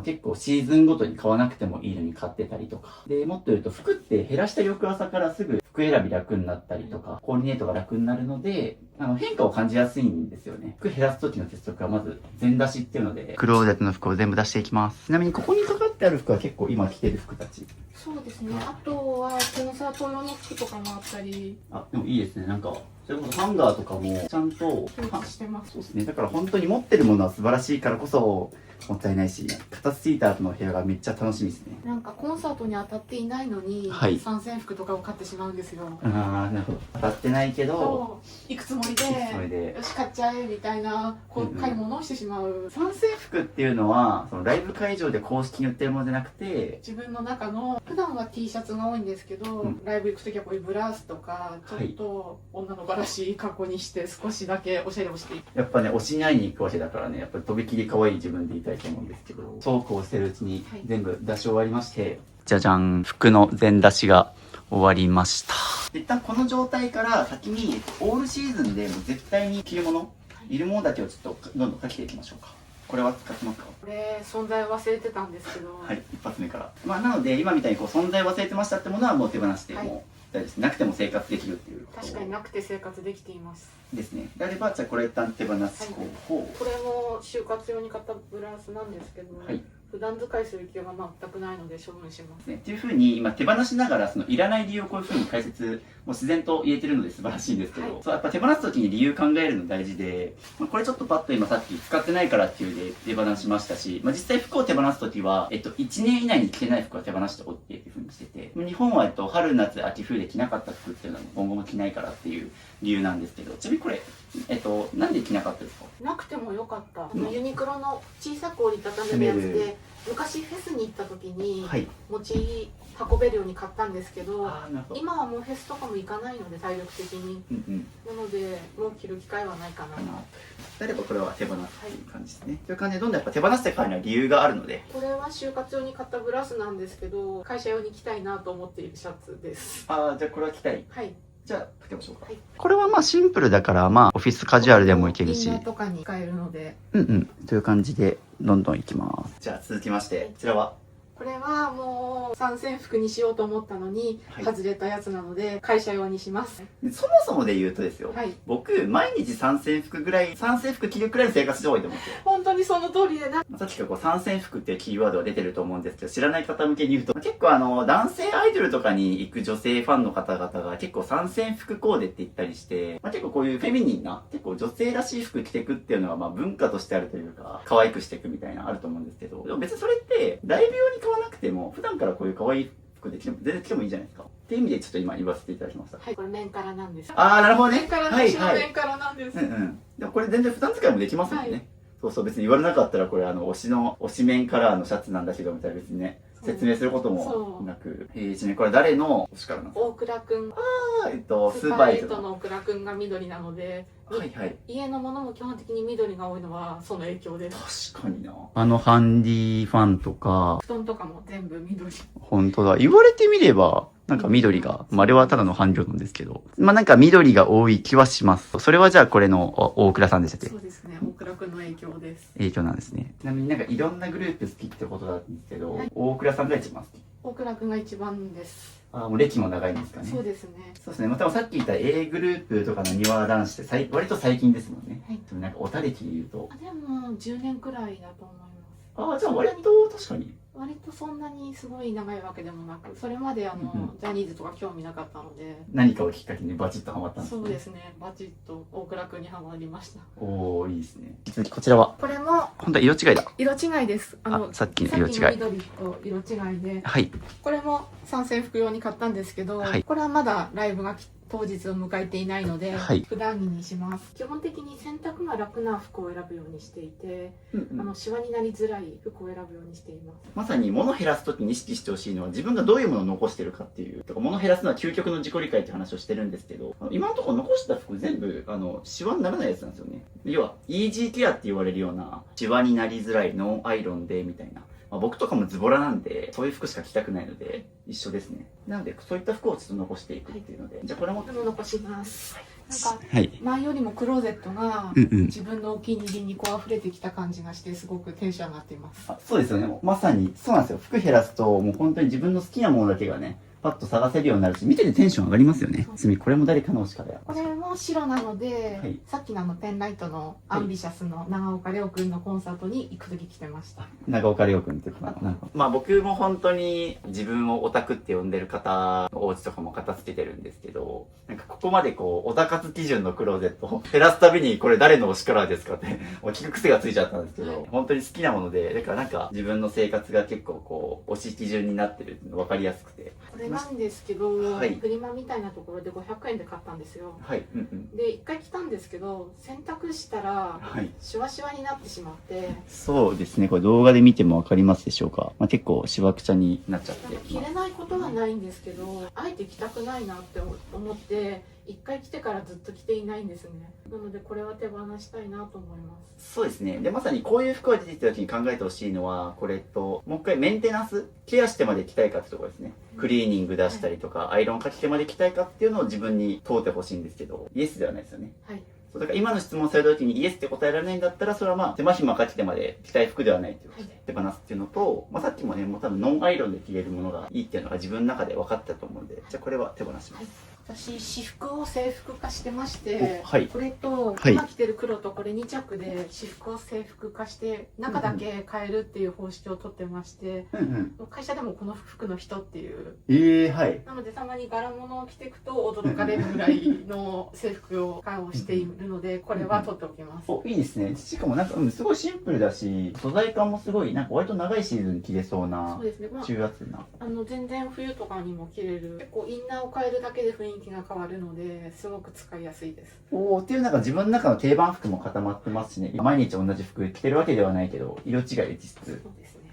結構シーズンごとに買わなくてもいいのに買ってたりとか。で、もっと言うと服って減らした翌朝からすぐ服選び楽になったりとか、コーディネートが楽になるので、変化を感じやすいんですよね。服減らす時の鉄則はまず全出しっていうので、クローゼットの服を全部出していきます。ちなみにここにかかってある服は結構今着てる服たち。そうですね。あとはコンサート用の服とかもあったり、あ、でもいいですね。なんか、それこそハンガーとかもちゃんと、統一してます。そうですね。だから本当に持ってるものは素晴らしいからこそ、もったいないし、片付いた後の部屋がめっちゃ楽しみですね。なんかコンサートに当たっていないのに、はい参戦服とかを買ってしまうんですよ。あー、なるほど。当たってないけど、そう行くつもりで、それでよし買っちゃえみたいな買い物をしてしまう。参戦服っていうのは、そのライブ会場で公式に売ってるものじゃなくて、自分の中の普段は T シャツが多いんですけど、うんライブ行く時はこういうブラウスとかちょっと女の子らしい格好にして少しだけおしゃれをしていく。やっぱね、推しに会いに行くわけだからね、やっぱりとびきり可愛い自分でいたいと思うんですけど、そうこうしてるうちにはい全部出し終わりまして、じゃじゃん、服の全出しが終わりました。一旦この状態から先にオールシーズンでもう絶対に着るもの、いるものだけをちょっとどんどんかけていきましょうか。これは使ってますか？これ存在忘れてたんですけど、はい、一発目から。まあ、なので今みたいにこう存在忘れてましたってものはもう手放して、はいもう大丈夫です。なくても生活できるっていうこと確かになくて生活できています。ですね。であれば、じゃあこれ一旦手放す方法。これも就活用に買ったブラウスなんですけど、はい。普段使いする気が全くないので処分します。ね、っていうふうに今手放しながらそのいらない理由をこういうふうに解説も自然と言えてるので素晴らしいんですけど、はいそうやっぱ手放す時に理由考えるの大事で、まあ、これちょっとパッと今さっき使ってないからっていうで手放しましたし、まあ、実際服を手放す時は、1年以内に着てない服は手放しておいてっていうふうにしてて、日本は春夏秋冬で着なかった服っていうのは今後も着ないからっていう理由なんですけど、ちなみにこれなんで着なかったですか？なくてもよかった。うんユニクロの小さく折りたためるやつ詰めで、昔フェスに行った時にはい。持ち運べるように買ったんですけど、ああ、なるほど。今はもうフェスとかも行かないので体力的に。うんうん。なのでもう着る機会はないかな。かな。であればこれは手放すっていう感じですね。という感じでどんどんやっぱ手放してからには理由があるので、これは就活用に買ったブラウスなんですけど、会社用に着たいなと思っているシャツです。ああ、じゃあこれは着たい。はい。じゃあかけましょうか。はいこれはまあシンプルだからまあオフィスカジュアルでもいけるしインナーとかに使えるので。うんうんという感じでどんどんいきます。じゃあ続きましてこちらはこれはもう参戦服にしようと思ったのにはい外れたやつなので会社用にします。そもそもで言うとですよ、はい。僕毎日参戦服着るくらいの生活した方がいいと思うんですよ。本当にその通りでさっきからこう参戦服っていうキーワードが出てると思うんですけど、知らない方向けに言うと、結構男性アイドルとかに行く女性ファンの方々が結構参戦服コーデって言ったりして、結構こういうフェミニンな、結構女性らしい服着てくっていうのがまあ文化としてあるというか、可愛くしていくみたいなあると思うんですけど、でも別にそれってライブ用に買わなくても、普段からこういう可愛い服で着ても全然着てもいいじゃないですか。っていう意味でちょっと今言わせていただきました。はい、これ面からなんです。あー、なるほどね。面からのはいはい。白面からなんです。うんうん。でもこれ全然普段使いもできますもんね。はいそうそう、別に言われなかったらこれ推し面カラーのシャツなんだけどみたいな別にね、そう説明することもなく。ちなみにこれ誰の推しカラーなんですか？大倉くん、スーパーエイトの。の大倉くんが緑なので、はいはい。家のものも基本的に緑が多いのはその影響です。確かにな。ハンディファンとか、布団とかも全部緑。本当だ。言われてみれば、なんか緑が、まあ、あれはただの半量なんですけど、まあなんか緑が多い気はします。それはじゃあこれの大倉さんでしたっけ？そうですね、大倉くんの影響です。影響なんですね。ちなみになんかいろんなグループ好きってことなんですけど、はい大倉さんが一番好き。大倉くんが一番です。もう歴も長いんですかね。そうですね。そうですね。またさっき言った A グループとかなにわ男子って割と最近ですもんね。はいでもなんかおたれきで言うと。でも10年くらいだと思います。じゃあ割と確かに。割とそんなにすごい長いわけでもなく、それまでうんジャニーズとか興味なかったので、何かをきっかけにバチッとハマったんですね。そうですね、バチッと大倉くんにはまりました。おー、いいですね。続きこちらはこれも本当は色違いだ。色違いです。さっきのさっ色違い。きの緑と色違いで、はい。これも参戦服用に買ったんですけど、はいこれはまだライブが当日を迎えていないので、はい普段着にします。基本的に洗濯が楽な服を選ぶようにしていて、シワになりづらい服を選ぶようにしています。まさに物を減らすときに意識してほしいのは自分がどういうものを残してるかっていうとか、物を減らすのは究極の自己理解って話をしてるんですけど、今のところ残した服全部シワにならないやつなんですよね。要はイージーケアって言われるようなシワになりづらいノンアイロンでみたいな、僕とかもズボラなんでそういう服しか着たくないので一緒ですね。なのでそういった服をちょっと残していくっていうので、じゃあこれもでも残します。なんかはい前よりもクローゼットがうんうん自分のお気に入りにこう溢れてきた感じがして、すごくテンション上がっています。そうですよね。まさにそうなんですよ。服減らすともう本当に自分の好きなものだけがねパッと探せるようになるし、見ててテンション上がりますよね。これも誰かの推しからや。これも白なので、はいさっきのペンライトのアンビシャスの長岡亮君のコンサートに行く時着てました。長岡亮君っていうかな。僕も本当に自分をオタクって呼んでる方のお家とかも片付けてるんですけど、なんかここまでこうオタ活基準のクローゼットを減らすたびにこれ誰の推しカラーですかって聞く癖がついちゃったんですけど、本当に好きなもので、だからなんか自分の生活が結構こう推し基準になってるっていうの分かりやすくて。これなんですけど、はいフリマみたいなところで500円で買ったんですよ。はい。うんうん。で1回着たんですけど、洗濯したらはい。シワシワになってしまって、そうですね。これ動画で見ても分かりますでしょうか。結構しわくちゃになっちゃって。着れないことはないんですけど、あえて着たくないなって思って1回着てからずっと着ていないんですね。なのでこれは手放したいなと思います。そうですね。で、まさにこういう服が出てきた時に考えてほしいのは、これと、もう一回メンテナンス、ケアしてまで着たいかってところですね。クリーニング出したりとか、アイロンかけてまで着たいかっていうのを自分に問うてほしいんですけど、イエスではないですよね。はい。そうだから今の質問された時にイエスって答えられないんだったら、それは手間暇かけてまで着たい服ではないっていうことで、手放すっていうのと、さっきもね、もう多分ノンアイロンで着れるものがいいっていうのが自分の中で分かったと思うんで、じゃあこれは手放します。私私服を制服化してまして、おはいこれと、はい今着てる黒とこれ2着で私服を制服化して中だけ変えるっていう方式をとってまして、うんうん。会社でもこの服の人っていう、はい。なのでたまに柄物を着ていくと驚かれるぐらいの制服をしているので、これは取っておきます。いいですね。しかもすごいシンプルだし、素材感もすごい、割と長いシーズンに着れそうなそう、ですね、中圧な。全然冬とかにも着れる、結構インナーを変えるだけで雰囲気が変わるのですごく使いやすいです。っていう自分の中の定番服も固まってますしね。毎日同じ服着てるわけではないけど、色違いで実質。そうですね。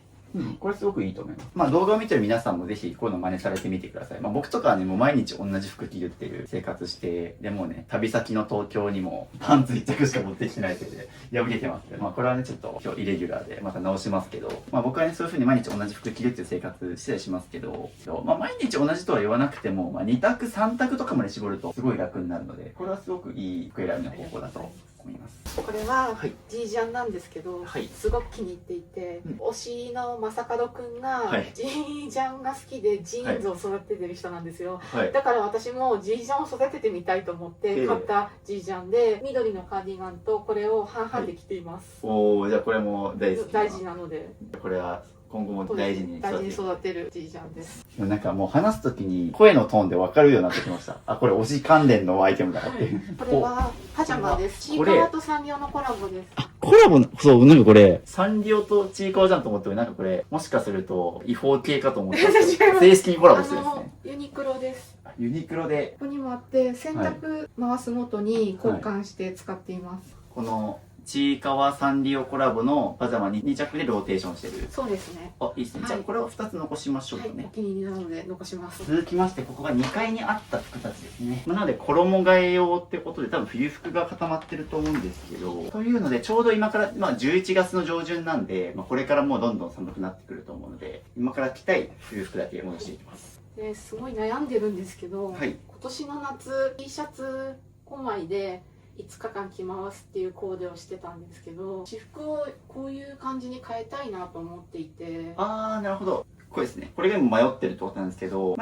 これすごくいいと思います。動画を見てる皆さんもぜひこういうの真似されてみてください。僕とかはね、もう毎日同じ服着るっていう生活して、でもうね、旅先の東京にもパンツ一着しか持ってきてないせいで、破けてますけど、これはね、ちょっと今日イレギュラーでまた直しますけど、僕はね、そういう風に毎日同じ服着るっていう生活してたりしますけど、毎日同じとは言わなくても、2択、3択とかまで絞るとすごい楽になるので、これはすごくいい服選びの方法だと思います。これははいジージャンなんですけど、はいすごく気に入っていて、推しの正門くんがはいジージャンが好きでジーンズを育ててる人なんですよ。はい。だから私もジージャンを育ててみたいと思って買ったジージャンで、緑のカーディガンとこれを半々で着ています。じゃあこれも大好きな。大事なので、これは今後も大事に大事に育育てるジージャンです。もう話すときに声のトーンで分かるようになってきました。これ推し関連のアイテムだなっていう。これはパジャマです。ちいこれかわとサンリオのコラボです。コラボそう、これ、サンリオとちいかわじゃんと思って、これ、もしかすると違法系かと思ったんですけど、正式にコラボしてるんですね。ユニクロです。ユニクロで、ここにもあって洗濯回すごとに交換して使っています。この、ちいかわサンリオコラボのパジャマに2着でローテーションしてる。そうですね。いいですね。はいじゃあこれを2つ残しましょうかはい、ねお。気に入りなので残します。続きまして、ここが2階にあった服たちですね。なので、衣替え用ってことで、多分冬服が固まってると思うんですけど、というので、ちょうど今から、11月の上旬なんで、これからもうどんどん寒くなってくると思うので、今から着たい冬服だけ戻していきます。ですごい悩んでるんですけど、はい。今年の夏 T シャツ5枚で5日間着回すっていうコーデをしてたんですけど、私服をこういう感じに変えたいなと思っていて、なるほど。これですね。これが今迷ってるってことなんですけど、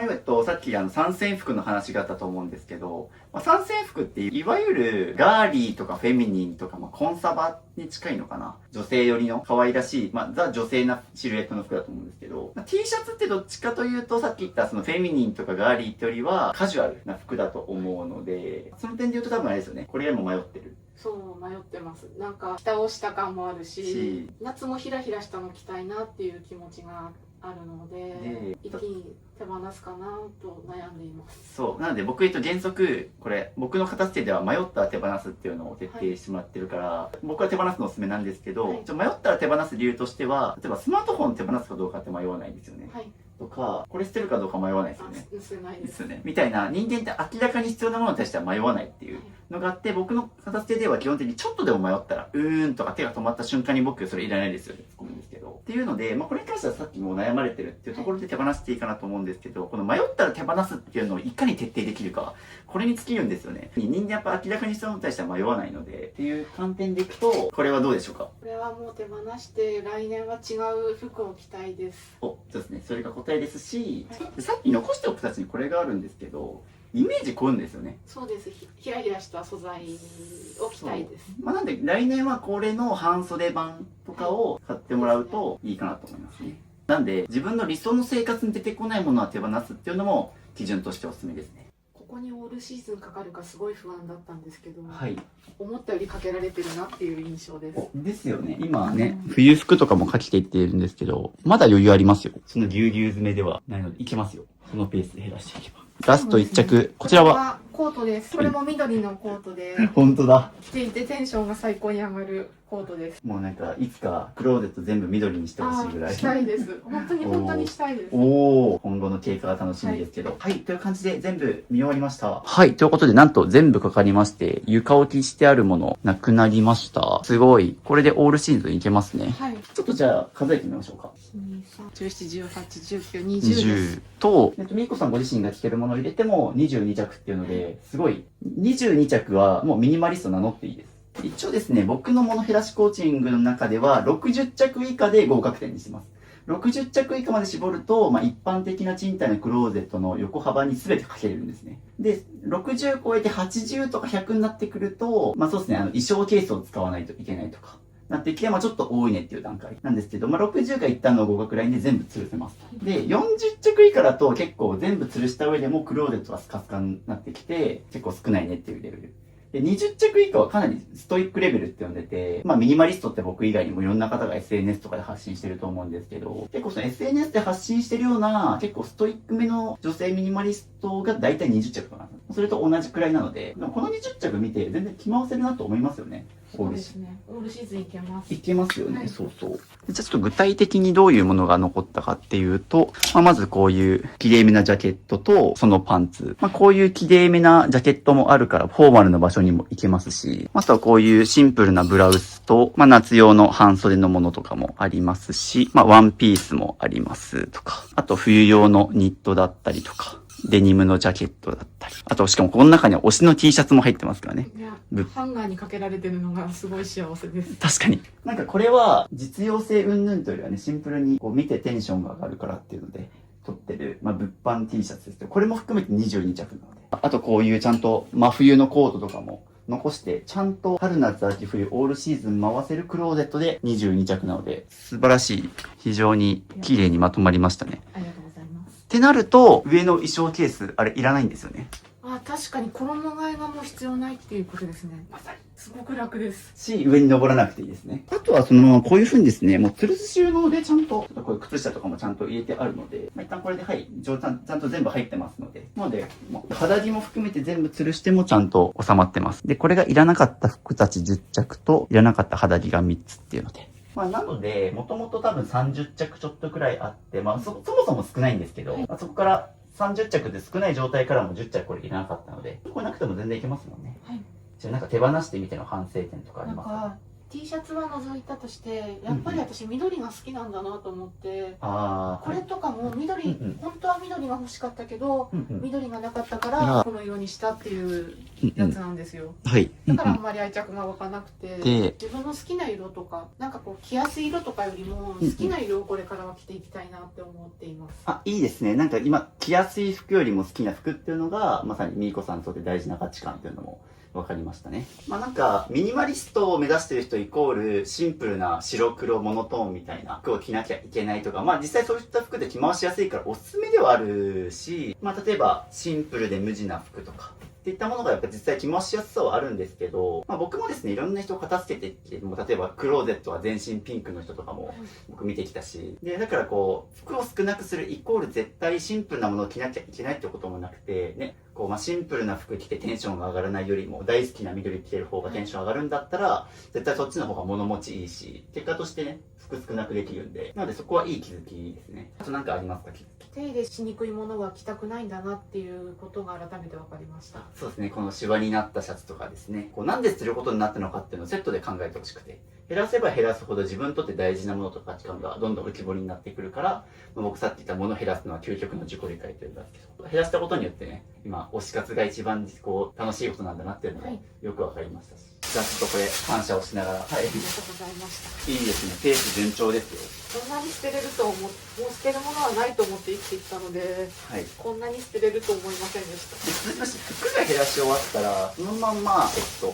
さっき参戦服の話があったと思うんですけど、参戦服っていわゆるガーリーとかフェミニンとか、コンサバに近いのかな。女性寄りの可愛らしい、ザ女性なシルエットの服だと思うんですけど、T シャツってどっちかというと、さっき言ったそのフェミニンとかガーリーってよりはカジュアルな服だと思うので、その点で言うと多分あれですよね。これがも迷ってる。そう迷ってます。なんか蓋をした感もあるし、夏もヒラヒラしたの着たいなっていう気持ちがあっあるので、一気に手放すかなと悩んでいます。そうなので僕原則これ僕の片付けでは迷ったら手放すっていうのを徹底してもらってるから、僕は手放すのおすすめなんですけど、はい迷ったら手放す理由としては、例えばスマートフォン手放すかどうかって迷わないんですよね、はい。とかこれ捨てるかどうか迷わないですよね。捨てないで。ですすよね。みたいな、人間って明らかに必要なものに対しては迷わないっていうのがあって、僕の片付けでは基本的にちょっとでも迷ったら、とか手が止まった瞬間に僕それいらないですよって突っ込むんですけど。っていうので、これに関してはさっきも悩まれてるっていうところで手放していいかなと思うんですけど、この迷ったら手放すっていうのをいかに徹底できるか、これに尽きるんですよね。人間やっぱ明らかに必要なものに対しては迷わないので、っていう観点でいくと、これはどうでしょうか？これはもう手放して来年は違う服を着たいです。そうですね。それが答えですし、さっき残しておくたちにこれがあるんですけど、イメージ濃いんですよね。そうです。ひらひらした素材を着たいです。なんで来年はこれの半袖版とかを買ってもらうといいかなと思いますね。なんで自分の理想の生活に出てこないものは手放すっていうのも基準としておすすめですね。ここにオールシーズンかかるかすごい不安だったんですけど、はい。思ったよりかけられてるなっていう印象です。ですよね。今ね、冬服とかもかけていっているんですけど、まだ余裕ありますよ。そのぎゅうぎゅう詰めではないのでいけますよ。このペースで減らしていけば。ラスト1着、こちらはコートです。これも緑のコートで、本当だ。着ていてテンションが最高に上がるコートです。もうなんかいつかクローゼット全部緑にしてほしいぐらい。したいです。本当にしたいです。おお、今後の経過が楽しみですけど。はい、という感じで全部見終わりました。はい、ということでなんと全部かかりまして、床置きしてあるものなくなりました。すごい。これでオールシーズンいけますね。はい。ちょっとじゃあ数えてみましょうか。17、18、19、20です。20と、みーこさんご自身が着てるものを入れても22着っていうので、すごい、22着はもうミニマリスト名乗っていいです。一応ですね、僕のモノ減らしコーチングの中では60着以下で合格点にしてます。60着以下まで絞ると、一般的な賃貸のクローゼットの横幅に全てかけれるんですね。で、60超えて80とか100になってくると、そうですね、衣装ケースを使わないといけないとか。なってきて、ちょっと多いねっていう段階なんですけど、60が一旦の合格ラインで全部吊るせます。で、40着以下だと結構全部吊るした上でもクローゼットはスカスカになってきて、結構少ないねっていうレベル。で、20着以下はかなりストイックレベルって呼んでて、ミニマリストって僕以外にもいろんな方が SNS とかで発信してると思うんですけど、結構その SNS で発信してるような、結構ストイックめの女性ミニマリストが大体20着とかなんです。それと同じくらいなので、でもこの20着見て全然着回せるなと思いますよね。そうですね。オールシーズンいけます。いけますよね、はい、そうそう。じゃあちょっと具体的にどういうものが残ったかっていうと、まずこういう綺麗めなジャケットとそのパンツ。こういう綺麗めなジャケットもあるからフォーマルな場所にも行けますし、あとはこういうシンプルなブラウスと、夏用の半袖のものとかもありますし、ワンピースもありますとか、あと冬用のニットだったりとか、デニムのジャケットだったり。あと、しかもこの中には推しの T シャツも入ってますからね。いや、ハンガーにかけられてるのがすごい幸せです。確かに。なんかこれは実用性云々というよりはね、シンプルにこう見てテンションが上がるからっていうので、撮ってる、物販 T シャツですけど、これも含めて22着なので。あとこういうちゃんと真冬のコートとかも残して、ちゃんと春夏秋冬オールシーズン回せるクローゼットで22着なので、素晴らしい。非常に綺麗にまとまりましたね。ありがとうございます。ってなると、上の衣装ケース、あれいらないんですよね。確かに衣替えがもう必要ないっていうことですね。まさに。すごく楽です。し、上に登らなくていいですね。あとはそのままこういう風にですね、もう吊るす収納でちゃんと、こういう靴下とかもちゃんと入れてあるので、一旦これでちゃんと全部入ってますので、肌着も含めて全部吊るしてもちゃんと収まってます。で、これがいらなかった服たち10着と、いらなかった肌着が3つっていうので。なので、もともと多分30着ちょっとくらいあって、そもそも少ないんですけど、そこから30着で少ない状態からも10着これいらなかったので、これなくても全然いけますもんね。はい。じゃあなんか手放してみての反省点とかありますか？T シャツは除いたとして、やっぱり私緑が好きなんだなと思って、これとかも緑、本当は緑が欲しかったけど、緑がなかったからこの色にしたっていうやつなんですよ。はい。だからあんまり愛着が湧かなくて、自分の好きな色とか、なんかこう着やすい色とかよりも好きな色をこれからは着ていきたいなって思っています。いいですね。なんか今着やすい服よりも好きな服っていうのが、まさにみーこさんにとって大事な価値観っていうのもわかりましたね。なんか、ミニマリストを目指してる人イコール、シンプルな白黒モノトーンみたいな服を着なきゃいけないとか、実際そういった服で着回しやすいからおすすめではあるし、例えば、シンプルで無地な服とか、っていったものがやっぱ実際着回しやすさはあるんですけど、僕もですね、いろんな人を片付けてきて、もう例えばクローゼットは全身ピンクの人とかも僕見てきたし、で、だからこう、服を少なくするイコール絶対シンプルなものを着なきゃいけないってこともなくて、ね、こう、シンプルな服着てテンションが上がらないよりも大好きな緑着てる方がテンション上がるんだったら、絶対そっちの方が物持ちいいし、結果としてね、服少なくできるんで、なのでそこはいい気づきですね。あと何かありますか？手入れしにくいものは着たくないんだなっていうことが改めて分かりました。そうですね、このシワになったシャツとかですね、こうなんで捨てることになったのかっていうのをセットで考えてほしくて、減らせば減らすほど自分にとって大事なものとか価値観がどんどん浮き彫りになってくるから、僕さっき言ったものを減らすのは究極の自己理解というんですけど、減らしたことによってね、今推し活が一番こう楽しいことなんだなっていうのがよく分かりましたし、じゃあちょっとこれ感謝をしながら、はい、ありがとうございました。いいですね、ペース順調ですよ。こんなに捨てれるともう捨てるものはないと思って生きてきたので、はい。こんなに捨てれると思いませんでした。で、続きまして、服が減らし終わったら、そのまんま、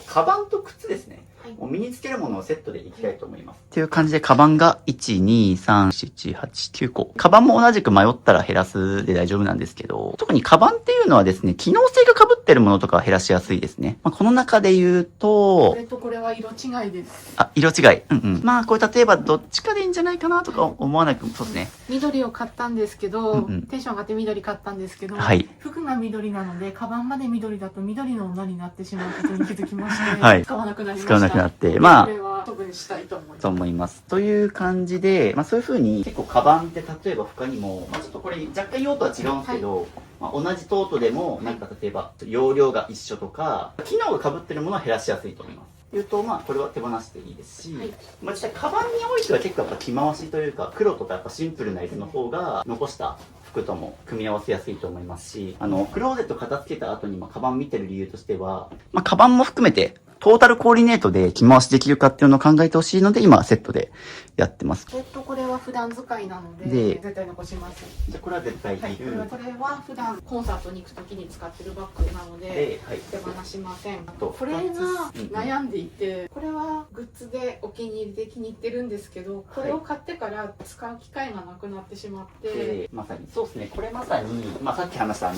カバンと靴ですね。はい、もう身につけるものをセットでいきたいと思います。っていう感じで、カバンが1、2、3、4、8、9個。カバンも同じく迷ったら減らすで大丈夫なんですけど、特にカバンっていうのはですね、機能性が被ってるものとかは減らしやすいですね。この中で言うと、これとこれは色違いです。あ、色違い。うんうん。これ例えばどっちかでいいんじゃないかなとか思わなく、そうですね。緑を買ったんですけど、うんテンション上がって緑買ったんですけど、はい。服が緑なので、カバンまで緑だと緑の女になってしまうことに気づきまして、はい、使わなくなりました。使わなくなって、これは処分したいと思います。という感じで、そういう風に結構カバンって例えば他にも、ちょっとこれ若干用途は違うんですけど、同じトートでもなんか例えば容量が一緒とか、機能が被ってるものは減らしやすいと思います。いうと、これは手放していいですし、実際カバンにおいては結構やっぱ着回しというか、黒とかやっぱシンプルな色の方が残した服とも組み合わせやすいと思いますし、クローゼット片付けた後にカバン見てる理由としては、カバンも含めてトータルコーディネートで着回しできるかっていうのを考えてほしいので、今セットでやってます。これは普段使いなので、絶対残します。じゃあこれは絶対いる。これは普段コンサートに行くときに使ってるバッグなので、手放しません。これが悩んでいて、これはグッズでお気に入りで気に入ってるんですけど、これを買ってから使う機会がなくなってしまって、まさにそうですね。これまさに、さっき話した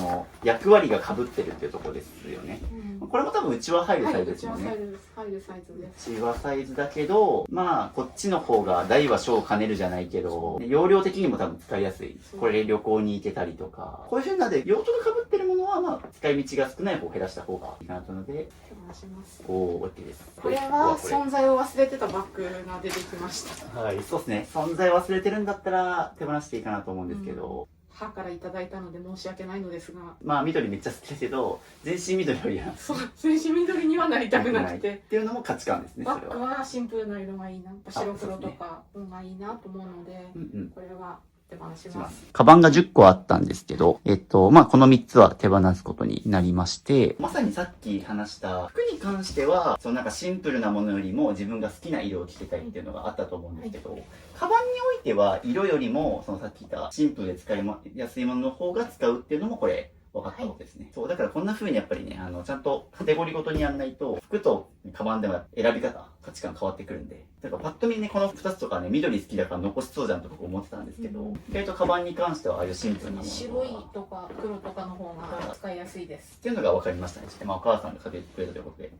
役割が被ってるっていうところですよね。これも多分うちは入るサイズですよね。入るサイズです。うちはサイズだけど、こっちの方が大は小を兼ねるじゃないけど、容量的にも多分使いやすい。これ旅行に行けたりとか、こういう風なで用途が被ってるものは使い道が少ない方を減らした方がいいかなと思うので、手放します。OK です。これは存在を忘れてたバッグが出てきました。はい、そうですね。存在忘れてるんだったら手放していいかなと思うんですけど、母からいただいたので申し訳ないのですが、緑めっちゃ好きですけど、全身緑よりは全身緑にはなりたくなくてっていうのも価値観ですね。バッグはシンプルな色がいいな、白黒とかがいいなと思うので、これは手放します。カバンが10個あったんですけど、この3つは手放すことになりまして、まさにさっき話した服に関しては、シンプルなものよりも自分が好きな色を着てたいっていうのがあったと思うんですけど、カバンにおいては色よりも、さっき言ったシンプルで使いやすいものの方が使うっていうのもこれ、分かったことですね。そう、だからこんな風にやっぱりね、ちゃんとカテゴリーごとにやんないと、服とカバンでは選び方、価値観変わってくるんで。だからパッと見ね、この2つとかね、緑好きだから残しそうじゃんと僕思ってたんですけど、意外とカバンに関してはああいうシンプルなもの白いとか黒とかの方が使いやすいです。っていうのが分かりましたね。お母さんがかけてくれたということで。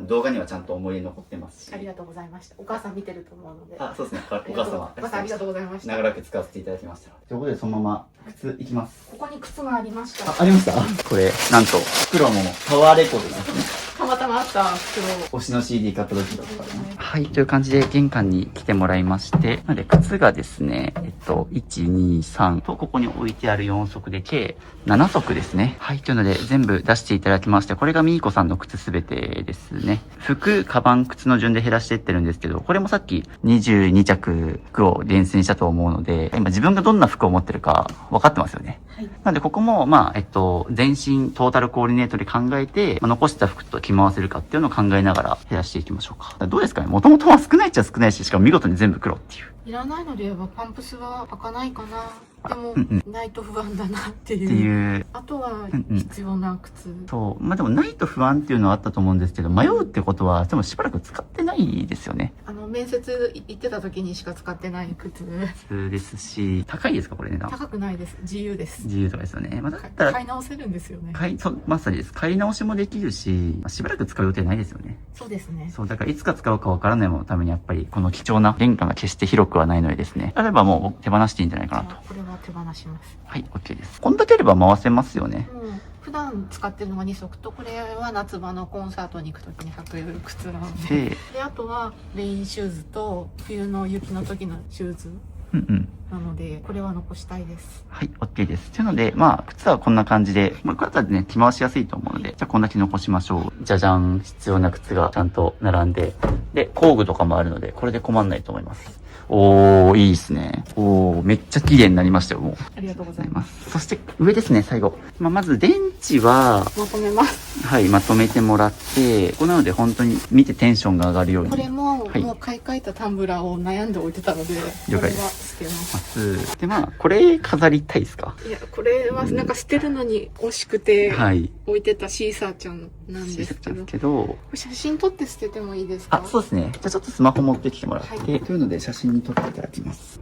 動画にはちゃんと思い出残ってますし。ありがとうございました。お母さん見てると思うので。そうですね。お母様。お母さんありがとうございました。長らく使わせていただきました。ということで、そのまま靴いきます。ここに靴がありました。ありました？これ、なんと、袋もパワーレコードですね。たまたまあった袋。推しの CD 買った時とかね。はい、という感じで玄関に来てもらいまして、なので靴がですね、1、2、3とここに置いてある4足で計7足ですね。はい、というので全部出していただきまして、これがみーこさんの靴すべてですね。服、カバン、靴の順で減らしていってるんですけど、これもさっき22着服を厳選したと思うので、今自分がどんな服を持ってるか分かってますよね。はい、なのでここも、全身トータルコーディネートで考えて、残した服と着回せるかっていうのを考えながら減らしていきましょうか。どうですかね？もともとは少ないっちゃ少ないし、しかも見事に全部黒っていう。いらないので言えばパンプスは履かないかな。でも、うんないと不安だなってっていう。いう。あとはうんうん必要な靴。そう。まあでもないと不安っていうのはあったと思うんですけど、迷うってことは、でもしばらく使ってないですよね。面接行ってた時にしか使ってない靴。普通ですし、高いですかこれね。高くないです。自由です。自由とかですよね。まあだったら、買い直せるんですよね。まさにです。買い直しもできるし、まあしばらく使う予定ないですよね。そうですね。そう、だからいつか使うかわからないもののためにやっぱりこの貴重な玄関が決して広くはないのでですね。あればもう手放していいんじゃないかなと。これは手放します。はい、OK です。こんだけあれば回せますよね。普段使ってるのが2足と、これは夏場のコンサートに行く時に履く靴なので。で、で、あとはレインシューズと冬の雪の時のシューズうんうん。なので、これは残したいです。はい、OK です。というので、まあ、靴はこんな感じで、まあ、これだったらね、着回しやすいと思うので、じゃあこんだけ残しましょう。じゃじゃん。必要な靴がちゃんと並んで、で、工具とかもあるので、これで困んないと思います。おー、いいですね。おー、めっちゃ綺麗になりましたよ、もう。ありがとうございます。そして、上ですね、最後。まあ、まず電池は、まとめます。はい、まとめてもらって、ここなので本当に見てテンションが上がるように。これも、はいもう買い替えたタンブラーを悩んで置いてたので、これは了解です捨てま。ますす。で、まあ、これ飾りたいですか？いや、これはなんか捨てるのに惜しくて、はい。置いてたシーサーちゃんなんですけど、けど、写真撮って捨ててもいいですか？あ、そうですね。じゃあちょっとスマホ持ってきてもらって、はいというので写真に撮っていただきます。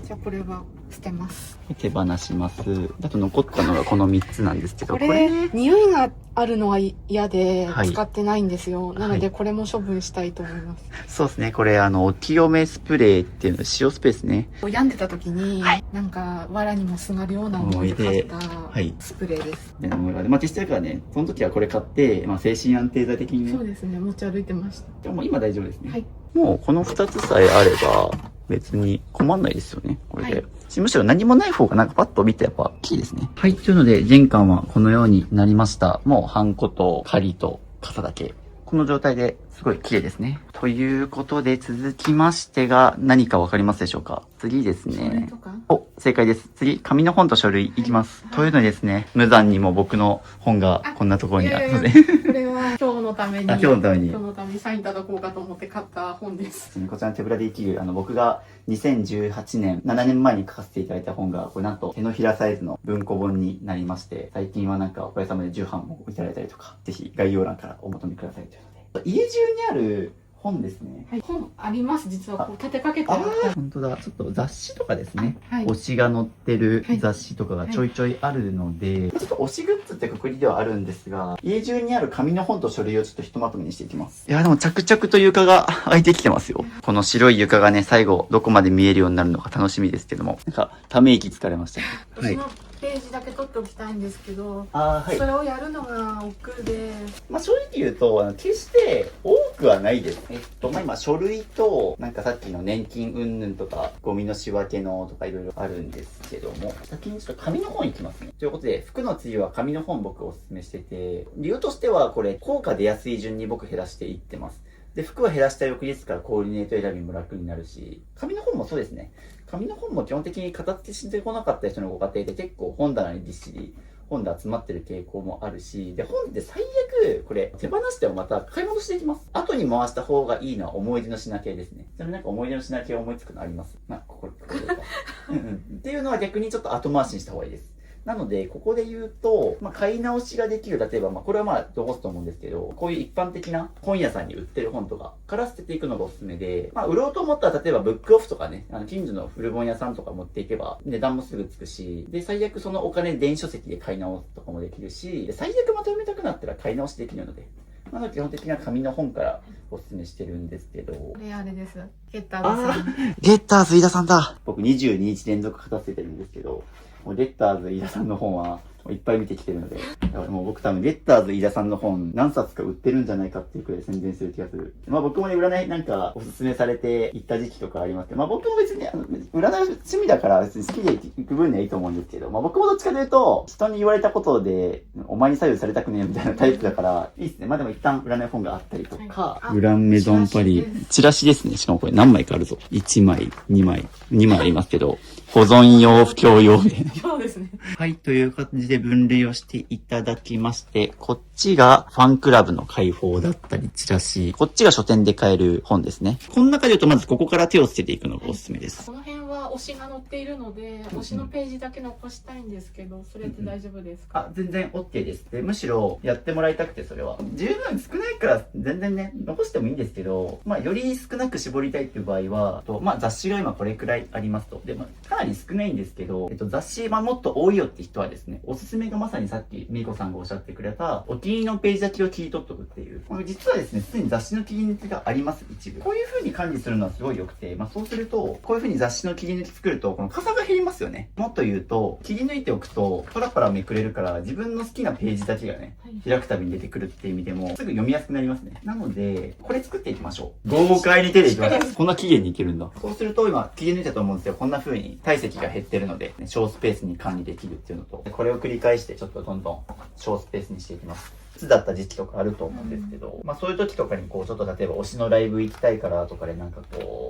じゃあこれは捨てます。手放します。あと残ったのがこの3つなんですけど、これ、匂いがあるのは嫌ではい使ってないんですよ。なのはいでこれも処分したいと思います。そうですね。これお清めスプレーっていうの、塩スプレーですね。病んでた時に、はいなんか藁にもすがるような思いで買ったはいスプレーです。で、まあ、実際からね、その時はこれ買って、まあ、精神安定剤的にね。そうですね、持ち歩いてました。でも今大丈夫ですね。はい。もうこの2つさえあれば、別に困んないですよね、これで。はいむしろ何もない方がなんかパッと見てやっぱ大きいですね。はい。というので、玄関はこのようになりました。もうハンコと鍵と傘だけ。この状態ですごい綺麗ですね。ということで続きましてが何かわかりますでしょうか？次です書類ねと。かお、正解です。次、紙の本と書類いきます。はいというのでですね、無残にも僕の本がこんなところにあるので。これは今日のために、あ今日のために今日のためにサインいただこうかと思って買った本です。こちらの手ぶらで生きる、僕が2018年、7年前に書かせていただいた本が、これなんと手のひらサイズの文庫本になりまして、最近はなんかおかげさまで重版もいただいたりとか、ぜひ概要欄からお求めくださいというので。家中にある本ですね。はい、本あります。実はこう立てかけてあるああ、本当だ。ちょっと雑誌とかですね。はい推しが載ってる雑誌とかがちょいちょいあるので、ちょっと推しグッズってくくりではあるんですが、家中にある紙の本と書類をちょっとひとまとめにしていきます。いや、でも着々と床が空いてきてますよ。この白い床がね、最後どこまで見えるようになるのか楽しみですけども。なんか、ため息つかれましたね。私のページだけ取っておきたいんですけど、ああ、それをやるのが億劫で、まあ、正直言うと、決して多くはないです。まあ、今、書類と、なんかさっきの年金云々とか、ゴミの仕分けのとかいろいろあるんですけども、先にちょっと紙の本いきますね。ということで、服の次は紙の本僕おすすめしてて、理由としてはこれ、効果出やすい順に僕減らしていってます。で、服は減らした翌日からコーディネート選びも楽になるし、紙の本もそうですね。紙の本も基本的に片付けしてこなかった人のご家庭で結構本棚にぎっしり本で集まってる傾向もあるし、で、本って最悪、これ手放してもまた買い戻していきます。後に回した方がいいのは思い出の品系ですね。ちなみになんか思い出の品系思いつくのあります？まあ、これか。っていうのは逆にちょっと後回しにした方がいいです。なので、ここで言うと、まあ、買い直しができる、例えば、まあ、これはまあ、残すと思うんですけど、こういう一般的な本屋さんに売ってる本とかから捨てていくのがおすすめで、まあ、売ろうと思ったら、例えば、ブックオフとかね、近所の古本屋さんとか持っていけば、値段もすぐつくし、で、最悪そのお金電子書籍で買い直すとかもできるし、で、最悪まとめたくなったら買い直しできるので、まあ、基本的には紙の本からおすすめしてるんですけど。これあれです。ゲッターズさん。ゲッターズ飯田さんだ。僕22日連続片付けてるんですけど、もうゲッターズ飯田さんの本はいっぱい見てきてるので、だからもう僕多分ゲッターズ飯田さんの本何冊か売ってるんじゃないかっていうくらい宣伝する気がする。まあ僕もね、占いなんかおすすめされて行った時期とかありますけど、まあ僕も別に占い趣味だから別に好きで行く分にはいいと思うんですけど、まあ僕もどっちかというと、人に言われたことで、お前に左右されたくねえみたいなタイプだから、いいですね。まあでも一旦占い本があったりとか、はいグランメゾンパリ、チラシですね。しかもこれ何枚かあるぞ。1枚、2枚、2枚ありますけど、保存用、不況用で。そうですね。はい、という感じで分類をしていただきまして、こっちがファンクラブの開放だったり、チラシ。こっちが書店で買える本ですね。この中で言うと、まずここから手をつけていくのがおすすめです。この辺はは推しが載っているので、推しのページだけ残したいんですけど、それって大丈夫ですか？全然 OK です。で、むしろやってもらいたくて、それは。十分少ないから全然ね、残してもいいんですけど、より少なく絞りたいっていう場合は、雑誌が今これくらいありますと。で、かなり少ないんですけど、雑誌、もっと多いよって人はですね、おすすめがまさにさっきみーこさんがおっしゃってくれた、お気に入りのページだけを切り取っとくっていう。実はですね、すでに雑誌の切り抜きがあります、一部。こういう風に管理するのはすごい良くて、そうすると、こういう風に雑誌の切り抜き作ると、この傘が減りますよね。もっと言うと、切り抜いておくと、パラパラめくれるから、自分の好きなページだけがね、開くたびに出てくるっていう意味でも、すぐ読みやすくなりますね。なので、これ作っていきましょう。豪快に手でいきましょう。こんな期限にいけるんだ。そうすると、今、切り抜いたと思うんですよ。こんな風に体積が減ってるので、小スペースに管理できるっていうのと、これを繰り返して、ちょっとどんどん小スペースにしていきます。いつだった時期とかあると思うんですけど、そういう時とかにちょっと例えば推しのライブ行きたいからとかで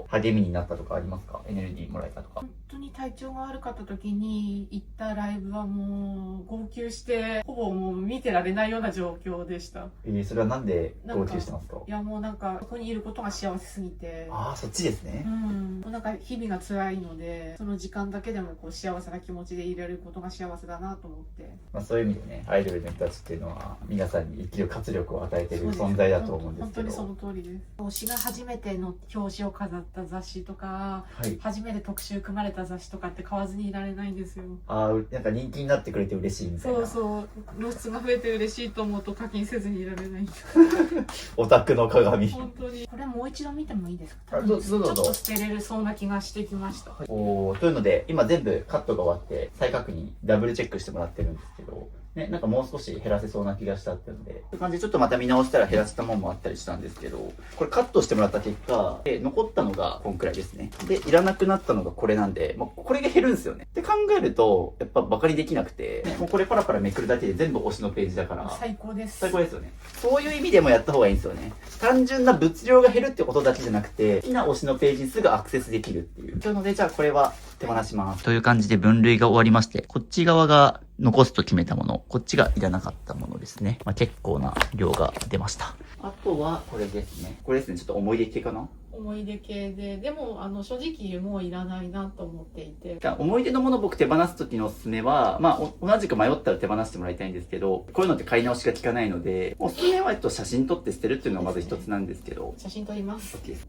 励みになったとかありますか？エネルギーもらえたとか。本当に体調が悪かった時に行ったライブはもう号泣して、ほぼもう見てられないような状況でした。それはなんで号泣してますか？いやもうここにいることが幸せすぎて。そっちですね。もう日々が辛いので、その時間だけでも幸せな気持ちでいられることが幸せだなと思って。そういう意味でね、アイドルの人たちっていうのは皆さんに生きる活力を与えている存在だと思うんですけど。本当にその通りです。推しが初めての表紙を飾った雑誌とか、初めて特集組まれた雑誌とかって買わずにいられないんですよ。人気になってくれて嬉しいみたいな。そうそう。露出が増えて嬉しいと思うと課金せずにいられないんです。オタクの鏡。本当に。これもう一度見てもいいですか？どうぞ。ちょっと捨てれるそうな気がしてきました。というので、今全部カットが終わって再確認、ダブルチェックしてもらってるんですけど、ね、もう少し減らせそうな気がしたっていうので、そういう感じでちょっとまた見直したら減らせたものもあったりしたんですけど、これカットしてもらった結果、残ったのがこんくらいですね。で、いらなくなったのがこれなんで、これが減るんですよね。って考えると、やっぱバカにできなくて、もうこれパラパラめくるだけで全部推しのページだから。最高です。最高ですよね。そういう意味でもやった方がいいんですよね。単純な物量が減るってことだけじゃなくて、好きな推しのページにすぐアクセスできるっていう。というので、じゃあこれは手放します。という感じで分類が終わりまして、こっち側が残すと決めたもの、こっちがいらなかったものですね。結構な量が出ました。あとは、これですね。これですね。ちょっと思い出系かな？思い出系で、でも正直もういらないなと思っていて。思い出のもの僕手放す時のおすすめは、同じく迷ったら手放してもらいたいんですけど、こういうのって買い直しが効かないので、おすすめは写真撮って捨てるっていうのがまず一つなんですけど。写真撮ります。 OK です。